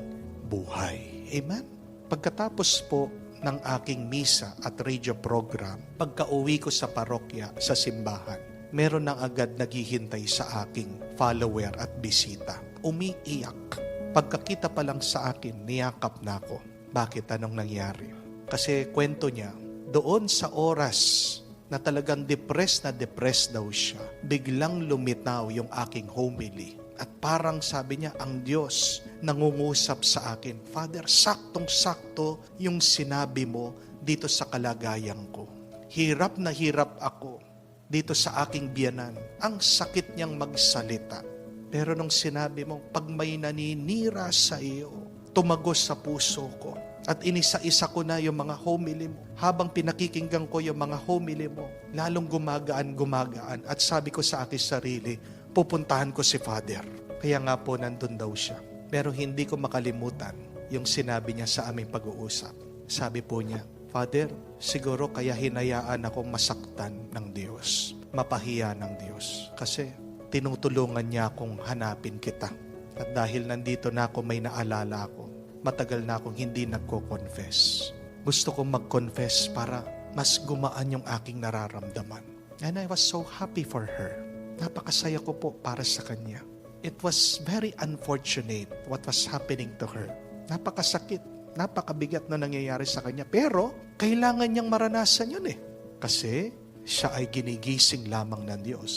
[SPEAKER 2] buhay. Amen? Pagkatapos po ng aking misa at radio program, pagka-uwi ko sa parokya, sa simbahan, meron nang agad naghihintay sa aking follower at bisita. Umiiyak. Pagkakita pa lang sa akin, niyakap na ako. Bakit? Anong nangyari? Kasi kwento niya, doon sa oras na talagang depressed daw siya, biglang lumitaw yung aking homily. At parang sabi niya, ang Diyos nangungusap sa akin, Father, saktong-sakto yung sinabi mo dito sa kalagayan ko. Hirap na hirap ako dito sa aking biyanan. Ang sakit niyang magsalita. Pero nung sinabi mo, pag may naninira sa iyo, tumagos sa puso ko. At inisa-isa ko na yung mga homily mo. Habang pinakikinggan ko yung mga homily mo, lalong gumagaan. At sabi ko sa aking sarili, pupuntahan ko si Father. Kaya nga po nandun daw siya. Pero hindi ko makalimutan yung sinabi niya sa aming pag-uusap. Sabi po niya, Father, siguro kaya hinayaan akong masaktan ng Diyos, mapahiya ng Diyos. Kasi tinutulungan niya akong hanapin kita. At dahil nandito na ako, may naalala ako. Matagal na akong hindi nagko-confess. Gusto kong mag-confess para mas gumaan yung aking nararamdaman. And I was so happy for her. Napakasaya ko po para sa kanya. It was very unfortunate what was happening to her. Napakasakit, napakabigat na nangyayari sa kanya. Pero, kailangan niyang maranasan yun eh. Kasi, siya ay ginigising lamang ng Diyos.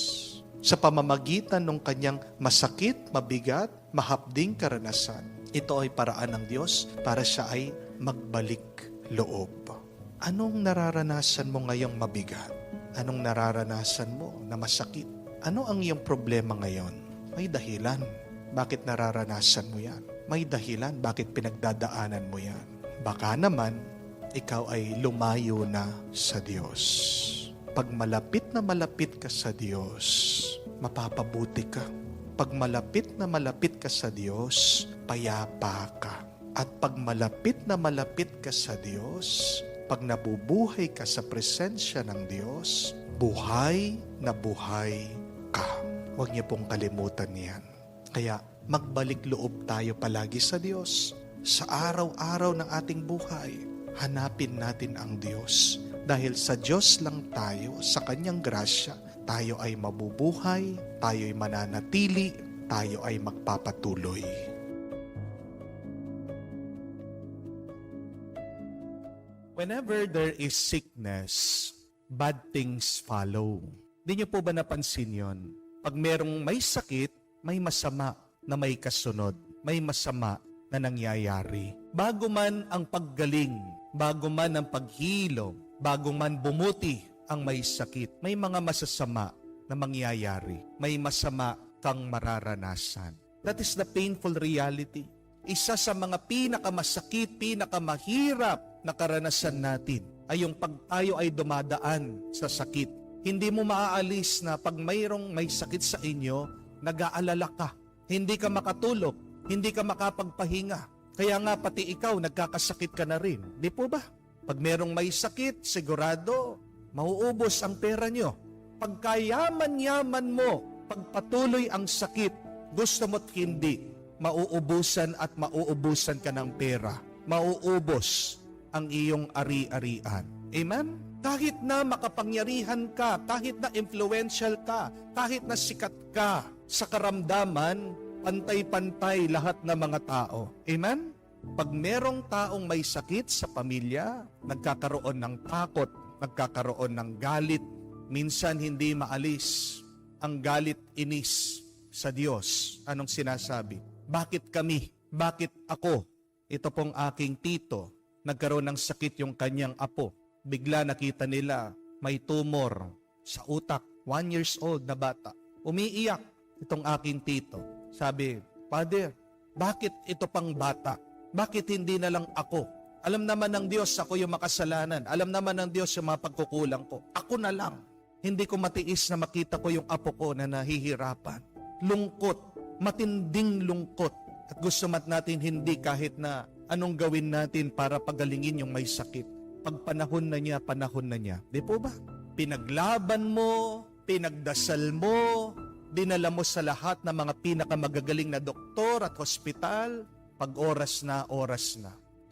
[SPEAKER 2] Sa pamamagitan ng kanyang masakit, mabigat, mahapding karanasan, ito ay paraan ng Diyos para siya ay magbalik loob. Anong nararanasan mo ngayong mabigat? Anong nararanasan mo na masakit? Ano ang iyong problema ngayon? May dahilan. Bakit nararanasan mo yan? May dahilan. Bakit pinagdadaanan mo yan? Baka naman, ikaw ay lumayo na sa Diyos. Pag malapit na malapit ka sa Diyos, mapapabuti ka. Pag malapit na malapit ka sa Diyos, payapa ka. At pag malapit na malapit ka sa Diyos, Pag nabubuhay ka sa presensya ng Diyos, buhay na buhay ka. Huwag niyo pong kalimutan yan. Kaya magbalik loob tayo palagi sa Diyos. Sa araw-araw ng ating buhay, hanapin natin ang Diyos. Dahil sa Diyos lang tayo, sa Kanyang grasya, tayo ay mabubuhay, tayo ay mananatili, tayo ay magpapatuloy. Whenever there is sickness, bad things follow. Di niyo po ba napansin yon? Pag merong may sakit, may masama na may kasunod. May masama na nangyayari. Bago man ang paggaling, bago man ang paghilom, bago man bumuti ang may sakit, may mga masasama na mangyayari. May masama kang mararanasan. That is the painful reality. Isa sa mga pinakamasakit, pinakamahirap na karanasan natin ay yung pag tayo ay dumadaan sa sakit. Hindi mo maaalis na pag mayroong may sakit sa inyo, nag-aalala ka. Hindi ka makatulog, hindi ka makapagpahinga. Kaya nga pati ikaw, nagkakasakit ka na rin. Di po ba? Pag merong may sakit, sigurado, mauubos ang pera nyo. Pagkayaman-yaman mo, pagpatuloy ang sakit, gusto mo't hindi, mauubusan at mauubusan ka ng pera. Mauubos ang iyong ari-arian. Amen? Kahit na makapangyarihan ka, kahit na influential ka, kahit na sikat ka, sa karamdaman, pantay-pantay lahat ng mga tao. Amen? Pag merong taong may sakit sa pamilya, nagkakaroon ng takot, nagkakaroon ng galit, minsan hindi maalis ang galit inis sa Diyos. Anong sinasabi? Bakit kami? Bakit ako? Ito pong aking tito, nagkaroon ng sakit yung kanyang apo. Bigla nakita nila may tumor sa utak. 1 years old na bata. Umiiyak itong aking tito. Sabi, Father, bakit ito pang bata? Bakit hindi na lang ako? Alam naman ng Diyos ako yung makasalanan. Alam naman ng Diyos yung mga pagkukulang ko. Ako na lang. Hindi ko matiis na makita ko yung apo ko na nahihirapan. Lungkot. Matinding lungkot. At gusto natin hindi kahit na anong gawin natin para pagalingin yung may sakit. Pag panahon na niya. Di po ba? Pinaglaban mo, pinagdasal mo, dinala mo sa lahat ng mga pinakamagagaling na doktor at hospital. Pag oras na.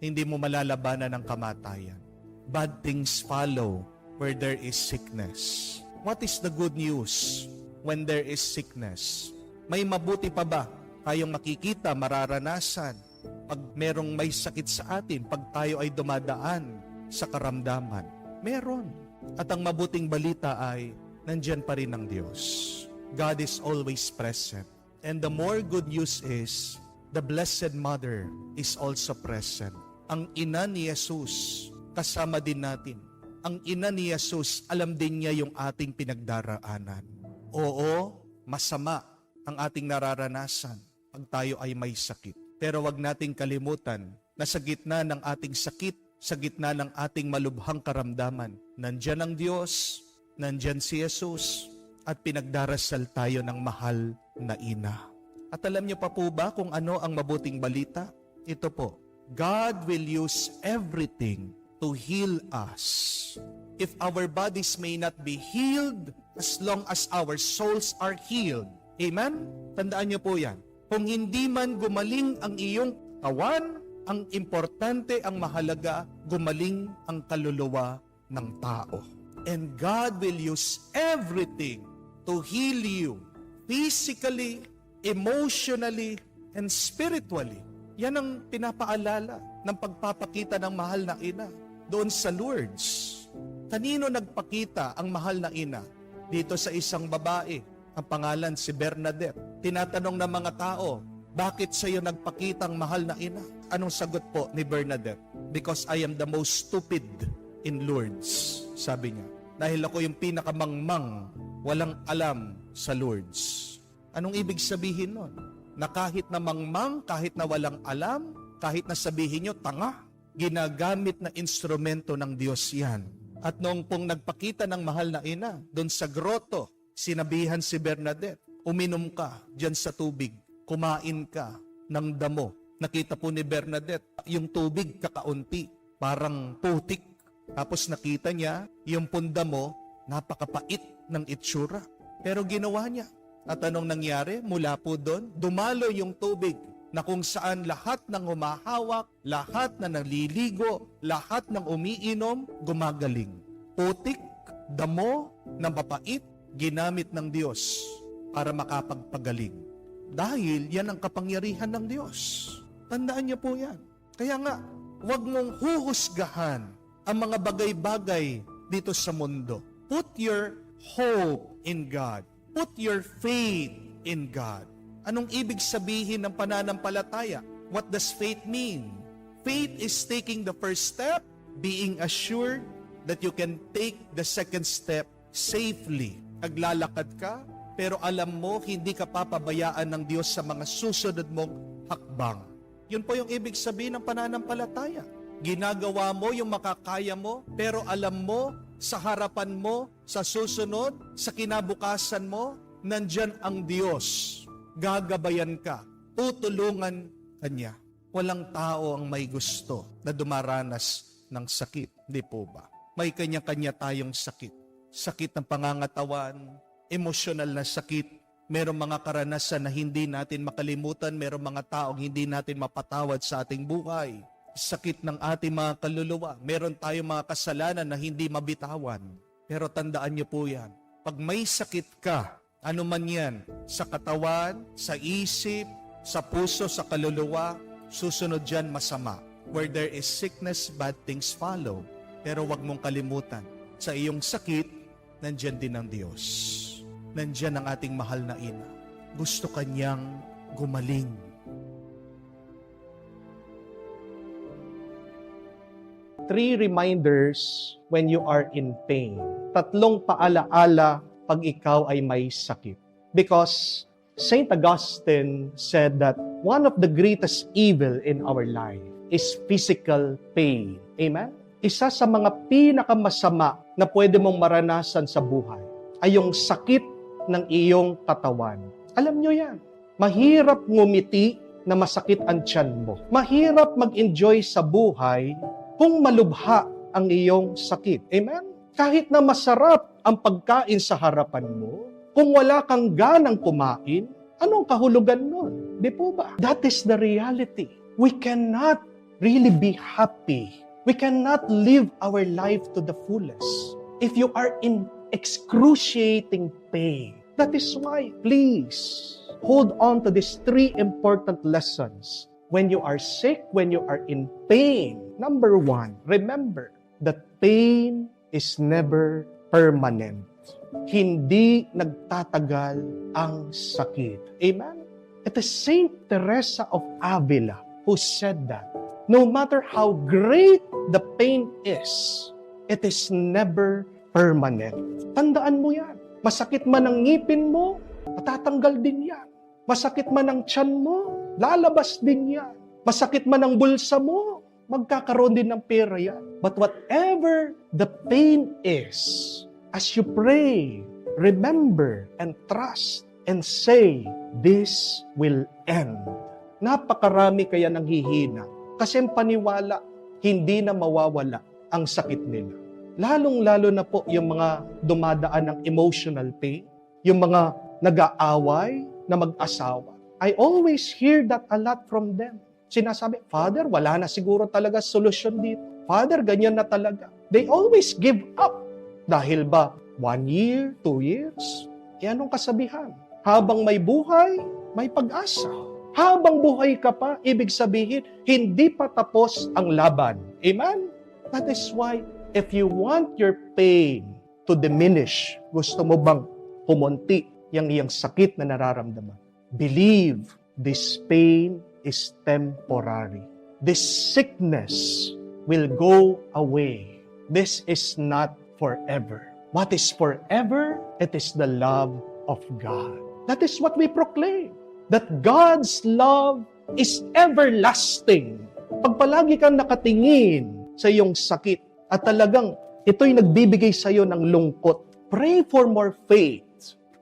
[SPEAKER 2] Hindi mo malalabanan ng kamatayan. Bad things follow where there is sickness. What is the good news when there is sickness? May mabuti pa ba tayong makikita, mararanasan pag merong may sakit sa atin, pag tayo ay dumadaan sa karamdaman? Meron. At ang mabuting balita ay nandyan pa rin ang Diyos. God is always present. And the more good news is, the Blessed Mother is also present. Ang ina ni Jesus, kasama din natin. Ang ina ni Jesus, alam din niya yung ating pinagdaraanan. Oo, masama ang ating nararanasan pag tayo ay may sakit. Pero wag nating kalimutan na sa gitna ng ating sakit, sa gitna ng ating malubhang karamdaman, nandyan ang Diyos, nandyan si Jesus, at pinagdarasal tayo ng mahal na ina. At alam niyo pa po ba kung ano ang mabuting balita? Ito po, God will use everything to heal us. If our bodies may not be healed, as long as our souls are healed. Amen? Tandaan niyo po yan. Kung hindi man gumaling ang iyong kawan, ang importante, ang mahalaga, gumaling ang kaluluwa ng tao. And God will use everything to heal you physically, emotionally, and spiritually. Yan ang pinapaalala ng pagpapakita ng mahal na ina doon sa Lourdes. Kanino nagpakita ang mahal na ina? Dito sa isang babae, ang pangalan si Bernadette. Tinatanong ng mga tao, bakit sa iyo nagpakita ang mahal na ina? Anong sagot po ni Bernadette? Because I am the most stupid in Lourdes, sabi niya. Dahil ako yung pinakamangmang, walang alam sa Lourdes. Anong ibig sabihin nun? Na kahit na mangmang, kahit na walang alam, kahit na sabihin nyo, tanga, ginagamit na instrumento ng Diyos yan. At noong pong nagpakita ng mahal na ina, doon sa groto, sinabihan si Bernadette, uminom ka dyan sa tubig, kumain ka ng damo. Nakita po ni Bernadette, yung tubig kakaunti, parang putik. Tapos nakita niya, yung punda mo, napakapait ng itsura. Pero ginawa niya. At anong nangyari? Mula po doon, dumalo yung tubig na kung saan lahat ng humahawak, lahat na naliligo, lahat ng umiinom, gumagaling. Putik, damo, na mapait, ginamit ng Diyos para makapagpagaling. Dahil yan ang kapangyarihan ng Diyos. Tandaan niyo po yan. Kaya nga, huwag mong huhusgahan ang mga bagay-bagay dito sa mundo. Put your hope in God. Put your faith in God. Anong ibig sabihin ng pananampalataya? What does faith mean? Faith is taking the first step, being assured that you can take the second step safely. Naglalakad ka, pero alam mo, hindi ka papabayaan ng Diyos sa mga susunod mong hakbang. Yun po yung ibig sabihin ng pananampalataya. Ginagawa mo yung makakaya mo, pero alam mo, sa harapan mo, sa susunod, sa kinabukasan mo, nandyan ang Diyos. Gagabayan ka, tutulungan ka niya. Walang tao ang may gusto na dumaranas ng sakit, di po ba? May kanya-kanya tayong sakit. Sakit ng pangangatawan, emosyonal na sakit, merong mga karanasan na hindi natin makalimutan, merong mga taong hindi natin mapatawad sa ating buhay. Sakit ng ating mga kaluluwa, meron tayong mga kasalanan na hindi mabitawan. Pero tandaan niyo po yan, pag may sakit ka, ano man yan, sa katawan, sa isip, sa puso, sa kaluluwa, susunod dyan masama. Where there is sickness, bad things follow. Pero wag mong kalimutan, sa iyong sakit, nandyan din ang Diyos. Nandyan ang ating mahal na ina. Gusto kanyang gumaling.
[SPEAKER 1] Three reminders when you are in pain. Tatlong paalaala pag ikaw ay may sakit. Because St. Augustine said that one of the greatest evil in our life is physical pain. Amen? Isa sa mga pinakamasama na pwede mong maranasan sa buhay ay yung sakit ng iyong katawan. Alam nyo yan. Mahirap ngumiti na masakit ang tiyan mo. Mahirap mag-enjoy sa buhay kung malubha ang iyong sakit. Amen? Kahit na masarap ang pagkain sa harapan mo, kung wala kang ganang kumain, anong kahulugan nun? Di po ba? That is the reality. We cannot really be happy. We cannot live our life to the fullest if you are in excruciating pain. That is why, please, hold on to these three important lessons. When you are sick, when you are in pain, number one, remember that pain is never permanent. Hindi nagtatagal ang sakit. Amen? It is Saint Teresa of Avila who said that no matter how great the pain is, it is never permanent. Tandaan mo yan. Masakit man ang ngipin mo, matatanggal din yan. Masakit man ang tiyan mo, lalabas din yan. Masakit man ang bulsa mo, magkakaroon din ng pera yan. But whatever the pain is, as you pray, remember and trust and say, this will end. Napakarami kaya nang hihina kasi ang paniwala, hindi na mawawala ang sakit nila. Lalong-lalo na po yung mga dumadaan ng emotional pain, yung mga nag-aaway na mag-asawa. I always hear that a lot from them. Sinasabi, Father, wala na siguro talaga solusyon dito. Father, ganyan na talaga. They always give up. Dahil ba, 1 year, 2 years? E anong kasabihan? Habang may buhay, may pag-asa. Habang buhay ka pa, ibig sabihin, hindi pa tapos ang laban. Amen? That is why, if you want your pain to diminish, gusto mo bang pumunti yung iyang sakit na nararamdaman? Believe this pain is temporary. This sickness will go away. This is not forever. What is forever? It is the love of God. That is what we proclaim. That God's love is everlasting. Pag palagi kang nakatingin sa iyong sakit at talagang ito'y nagbibigay sa iyo ng lungkot, pray for more faith.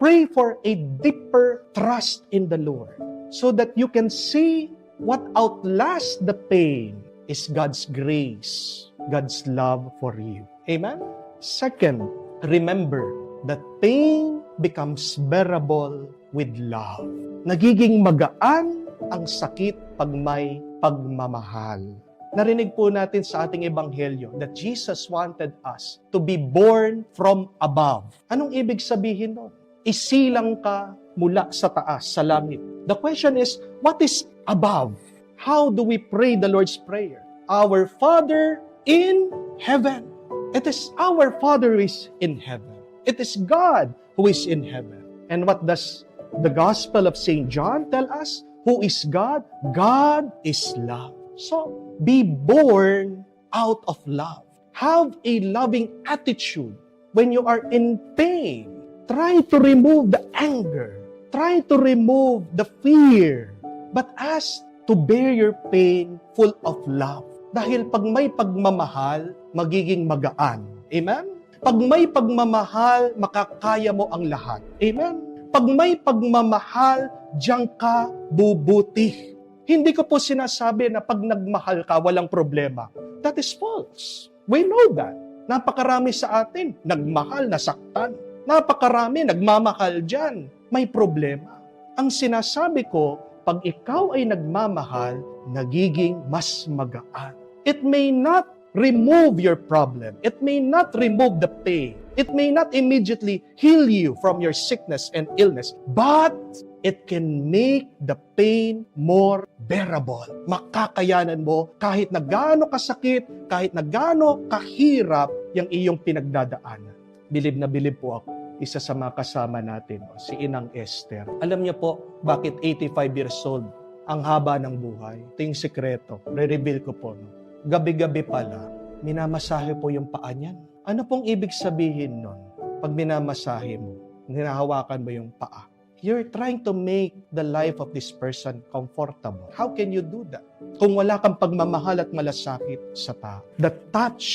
[SPEAKER 1] Pray for a deeper trust in the Lord so that you can see what outlasts the pain is God's grace, God's love for you. Amen? Second, remember that pain becomes bearable with love. Nagiging magaan ang sakit pag may pagmamahal. Narinig po natin sa ating ebanghelyo that Jesus wanted us to be born from above. Anong ibig sabihin nun? Isilang ka mula sa taas, sa langit. The question is, what is above? How do we pray the Lord's Prayer? Our Father in heaven. It is our Father who is in heaven. It is God who is in heaven. And what does the Gospel of St. John tell us? Who is God? God is love. So, be born out of love. Have a loving attitude when you are in pain. Try to remove the anger. Try to remove the fear. But ask to bear your pain full of love. Dahil pag may pagmamahal, magiging magaan. Amen? Pag may pagmamahal, makakaya mo ang lahat. Amen? Pag may pagmamahal, diyan ka bubuti. Hindi ko po sinasabi na pag nagmahal ka, walang problema. That is false. We know that. Napakarami sa atin, nagmahal, nasaktan. Napakarami, nagmamahal dyan. May problema. Ang sinasabi ko, pag ikaw ay nagmamahal, nagiging mas magaan. It may not remove your problem. It may not remove the pain. It may not immediately heal you from your sickness and illness. But it can make the pain more bearable. Makakayanan mo kahit na gaano kasakit, kahit na gaano kahirap yung iyong pinagdadaanan. Bilib na bilib po ako. Isa sa mga kasama natin, si Inang Esther. Alam niyo po, bakit 85 years old? Ang haba ng buhay. Ito yung sekreto. Re-reveal ko po. Gabi-gabi pala, minamasahe po yung paa niyan. Ano pong ibig sabihin nun? Pag minamasahe mo, hinahawakan mo yung paa. You're trying to make the life of this person comfortable. How can you do that? Kung wala kang pagmamahal at malasakit sa tao. The touch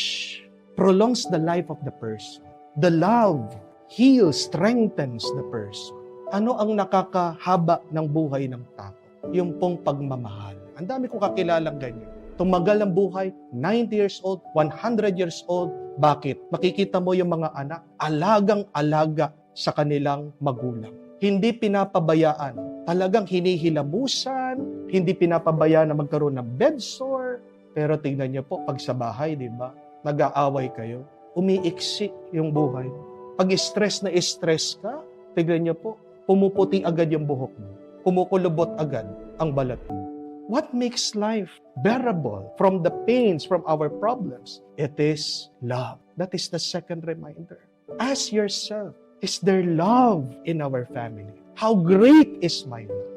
[SPEAKER 1] prolongs the life of the person. The love heals, strengthens the person. Ano ang nakakahaba ng buhay ng tao? Yung pong pagmamahal. Ang dami ko kakilalang ganyan. Tumagal ang buhay, 90 years old, 100 years old. Bakit? Makikita mo yung mga anak, alagang-alaga sa kanilang magulang. Hindi pinapabayaan. Talagang hinihilamusan, hindi pinapabayaan na magkaroon ng bedsore. Pero tingnan niyo po, pag sa bahay, di ba? Nag-aaway kayo. Umiiksi yung buhay. Pag stress na stress ka, tingnan niyo po, pumuputi agad yung buhok mo. Kumukulubot agad ang balat mo. What makes life bearable from the pains, from our problems? It is love. That is the second reminder. Ask yourself, is there love in our family? How great is my love?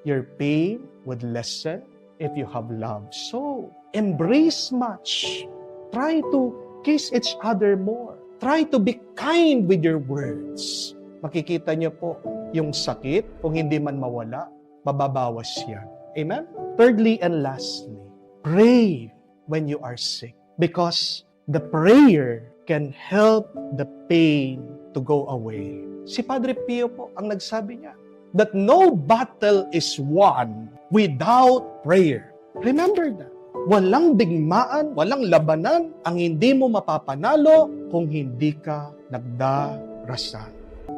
[SPEAKER 1] Your pain would lessen if you have love. So, embrace much. Try to kiss each other more. Try to be kind with your words. Makikita niyo po, yung sakit, kung hindi man mawala, mababawas yan. Amen? Thirdly and lastly, pray when you are sick. Because the prayer can help the pain to go away. Si Padre Pio po ang nagsabi niya that no battle is won without prayer. Remember that. Walang digmaan, walang labanan ang hindi mo mapapanalo kung hindi ka nagdarasal.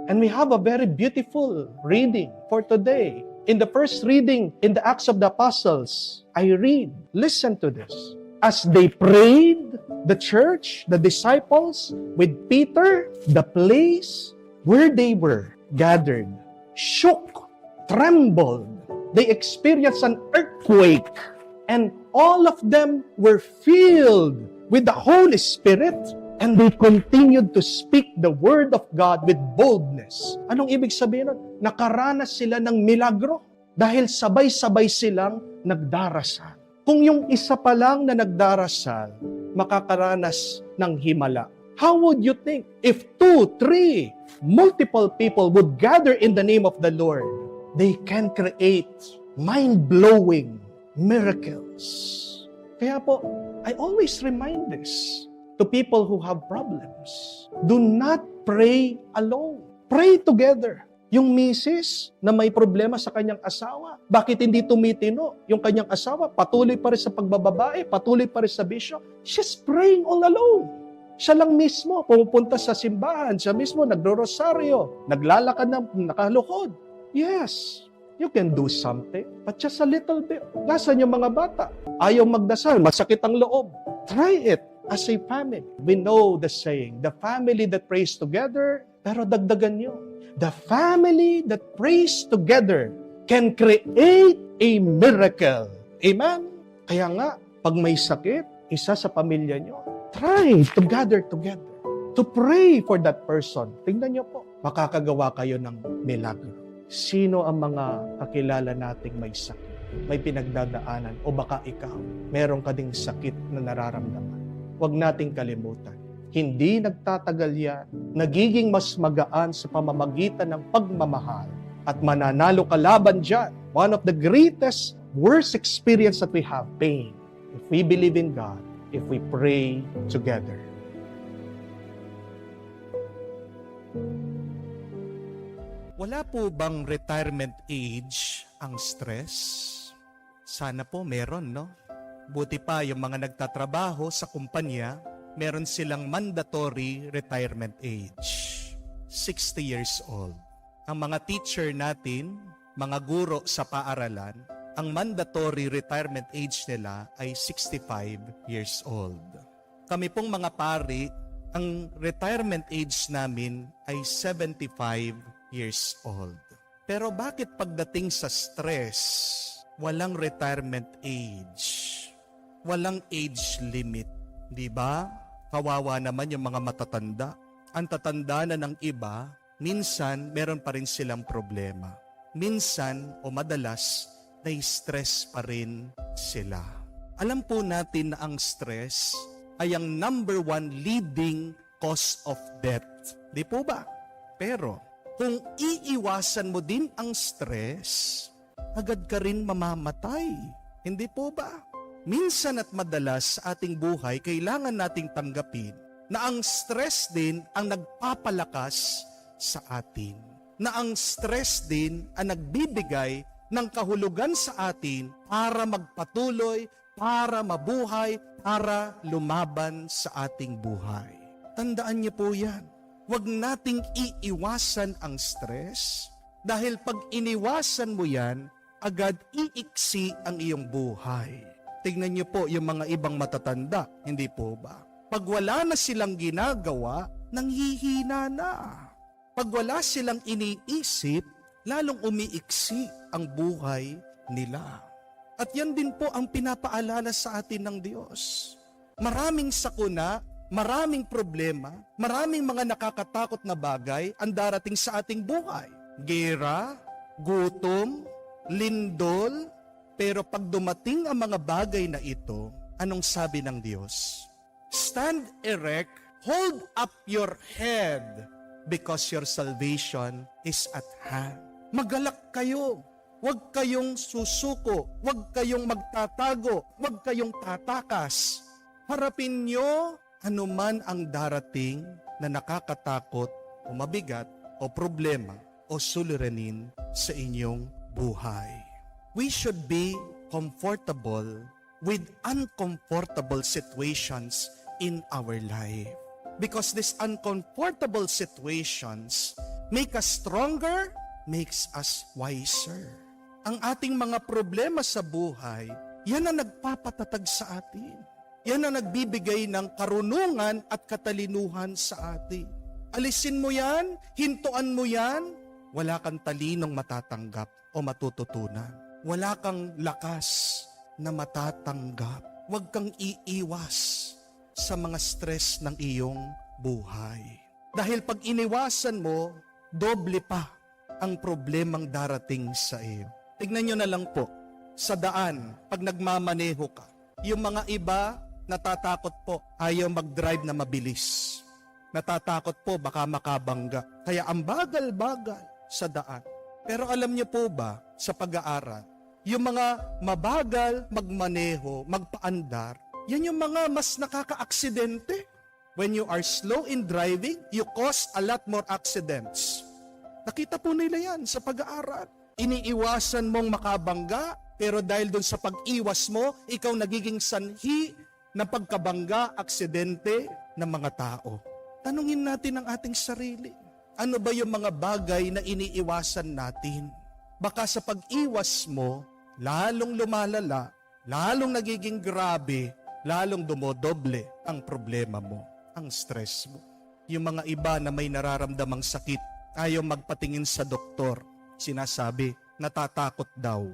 [SPEAKER 1] And we have a very beautiful reading for today. In the first reading in the Acts of the Apostles, I read, listen to this. As they prayed, the church, the disciples, with Peter, the place where they were gathered, shook, trembled. They experienced an earthquake, and all of them were filled with the Holy Spirit, and they continued to speak the word of God with boldness. Anong ibig sabihin nun? Nakaranas sila ng milagro dahil sabay-sabay silang nagdarasal. Kung yung isa pa lang na nagdarasal, makakaranas ng himala. How would you think if 2, 3, multiple people would gather in the name of the Lord? They can create mind-blowing miracles. Kaya po, I always remind this to people who have problems. Do not pray alone. Pray together.
[SPEAKER 2] Yung misis na may problema sa kanyang asawa, bakit hindi tumitino? Yung kanyang asawa, patuloy pa rin sa pagbababae, patuloy pa rin sa bisyo. She's praying all alone. Siya lang mismo, pumupunta sa simbahan, siya mismo nagro-rosaryo, naglalakad na nakaluhod. Yes, you can do something, but just a little bit. Nasaan yung mga bata? Ayaw magdasal, masakit ang loob. Try it as a family. We know the saying, the family that prays together, pero dagdagan nyo. The family that prays together can create a miracle. Amen? Kaya nga, pag may sakit, isa sa pamilya nyo, try to gather together, to pray for that person. Tingnan nyo po, makakagawa kayo ng milagro. Sino ang mga kakilala nating may sakit, may pinagdadaanan, o baka ikaw, meron ka ding sakit na nararamdaman? Huwag nating kalimutan. Hindi nagtatagal yan. Nagiging mas magaan sa pamamagitan ng pagmamahal. At mananalo ka laban dyan. One of the greatest, worst experience that we have, pain. If we believe in God, if we pray together. Wala po bang retirement age ang stress? Sana po meron, no? Buti pa yung mga nagtatrabaho sa kumpanya, meron silang mandatory retirement age. 60 years old. Ang mga teacher natin, mga guro sa paaralan, ang mandatory retirement age nila ay 65 years old. Kami pong mga pari, ang retirement age namin ay 75 years old. Pero bakit pagdating sa stress, walang retirement age? Walang age limit, di ba? Kawawa naman yung mga matatanda. Ang tatanda na ng iba, minsan meron pa rin silang problema. Minsan o madalas, na-stress pa rin sila. Alam po natin na ang stress ay ang number 1 leading cause of death. Di po ba? Pero kung iiwasan mo din ang stress, agad ka rin mamamatay. Hindi po ba? Minsan at madalas sa ating buhay, kailangan nating tanggapin na ang stress din ang nagpapalakas sa atin. Na ang stress din ang nagbibigay ng kahulugan sa atin para magpatuloy, para mabuhay, para lumaban sa ating buhay. Tandaan niyo po yan. Huwag nating iiwasan ang stress dahil pag iniwasan mo yan, agad iiksi ang iyong buhay. Tignan niyo po yung mga ibang matatanda, hindi po ba? Pag wala na silang ginagawa, nanghihina na. Pag wala silang iniisip, lalong umiiksi ang buhay nila. At yan din po ang pinapaalala sa atin ng Diyos. Maraming sakuna, maraming problema, maraming mga nakakatakot na bagay ang darating sa ating buhay. Gera, gutom, lindol, pero pag dumating ang mga bagay na ito, anong sabi ng Diyos? Stand erect, hold up your head, because your salvation is at hand. Magalak kayo, huwag kayong susuko, huwag kayong magtatago, huwag kayong tatakas. Harapin nyo anuman ang darating na nakakatakot o mabigat o problema o suliranin sa inyong buhay. We should be comfortable with uncomfortable situations in our life. Because these uncomfortable situations make us stronger, makes us wiser. Ang ating mga problema sa buhay, yan ang nagpapatatag sa atin. Yan ang nagbibigay ng karunungan at katalinuhan sa atin. Alisin mo yan, hintuan mo yan, wala kang talinong matatanggap o matututunan. Wala kang lakas na matatanggap. Huwag kang iiwas sa mga stress ng iyong buhay. Dahil pag iniwasan mo, doble pa ang problemang darating sa iyo. Tignan nyo na lang po, sa daan, pag nagmamaneho ka, yung mga iba, natatakot po, ayaw mag-drive na mabilis. Natatakot po, baka makabangga. Kaya ang bagal-bagal sa daan. Pero alam niyo po ba, sa pag-aaral, yung mga mabagal magmaneho, magpaandar, yan yung mga mas nakaka-aksidente. When you are slow in driving, you cause a lot more accidents. Nakita po nila yan sa pag-aaral. Iniiwasan mong makabangga, pero dahil doon sa pag-iwas mo, ikaw nagiging sanhi ng pagkabangga, aksidente ng mga tao. Tanungin natin ang ating sarili. Ano ba yung mga bagay na iniiwasan natin? Baka sa pag-iwas mo, lalong lumalala, lalong nagiging grabe, lalong dumodoble ang problema mo, ang stress mo. Yung mga iba na may nararamdamang sakit, ayaw magpatingin sa doktor. Sinasabi, natatakot daw.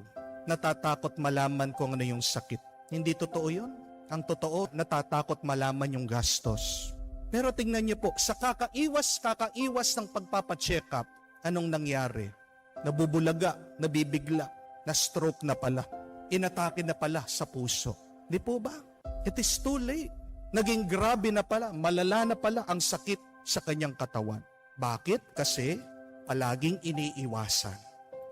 [SPEAKER 2] Natatakot malaman kung ano yung sakit. Hindi totoo yun. Ang totoo, natatakot malaman yung gastos. Pero tingnan niyo po, sa kakaiwas ng pagpapacheck up, anong nangyari? Nabubulaga, nabibigla, na-stroke na pala, inatake na pala sa puso. Di po ba? It is too late. Naging grabe na pala, malala na pala ang sakit sa kanyang katawan. Bakit? Kasi palaging iniiwasan.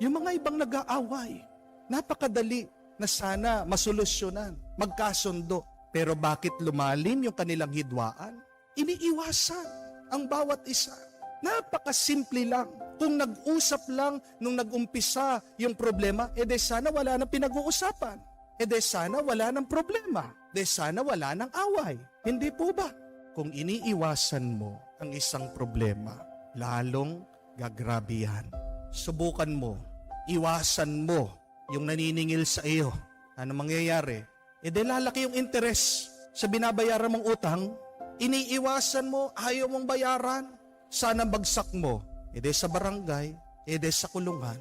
[SPEAKER 2] Yung mga ibang nag-aaway, napakadali na sana masolusyonan, magkasundo. Pero bakit lumalim yung kanilang hidwaan? Iniiwasan ang bawat isa. Napakasimple lang. Kung nag-usap lang nung nag-umpisa yung problema, edi sana wala nang pinag-uusapan. Edi sana wala nang problema. Edi sana wala nang away. Hindi po ba? Kung iniiwasan mo ang isang problema, lalong gagrabe yan. Subukan mo, iwasan mo yung naniningil sa iyo. Ano mangyayari? Edi lalaki yung interest sa binabayaran mong utang. Iniiwasan mo, ayaw mong bayaran. Sana bagsak mo. Ede sa barangay, ede sa kulungan.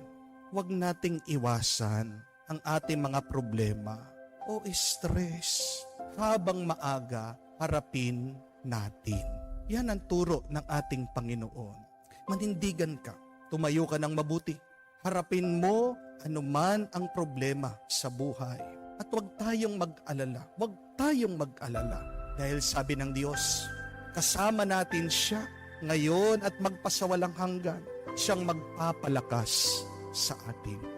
[SPEAKER 2] Huwag nating iwasan ang ating mga problema o stress. Habang maaga, harapin natin. Yan ang turo ng ating Panginoon. Manindigan ka, tumayo ka ng mabuti. Harapin mo anuman ang problema sa buhay. At huwag tayong mag-alala. Huwag tayong mag-alala. Dahil sabi ng Diyos, kasama natin siya ngayon at magpasawalang hanggan. Siyang magpapalakas sa atin.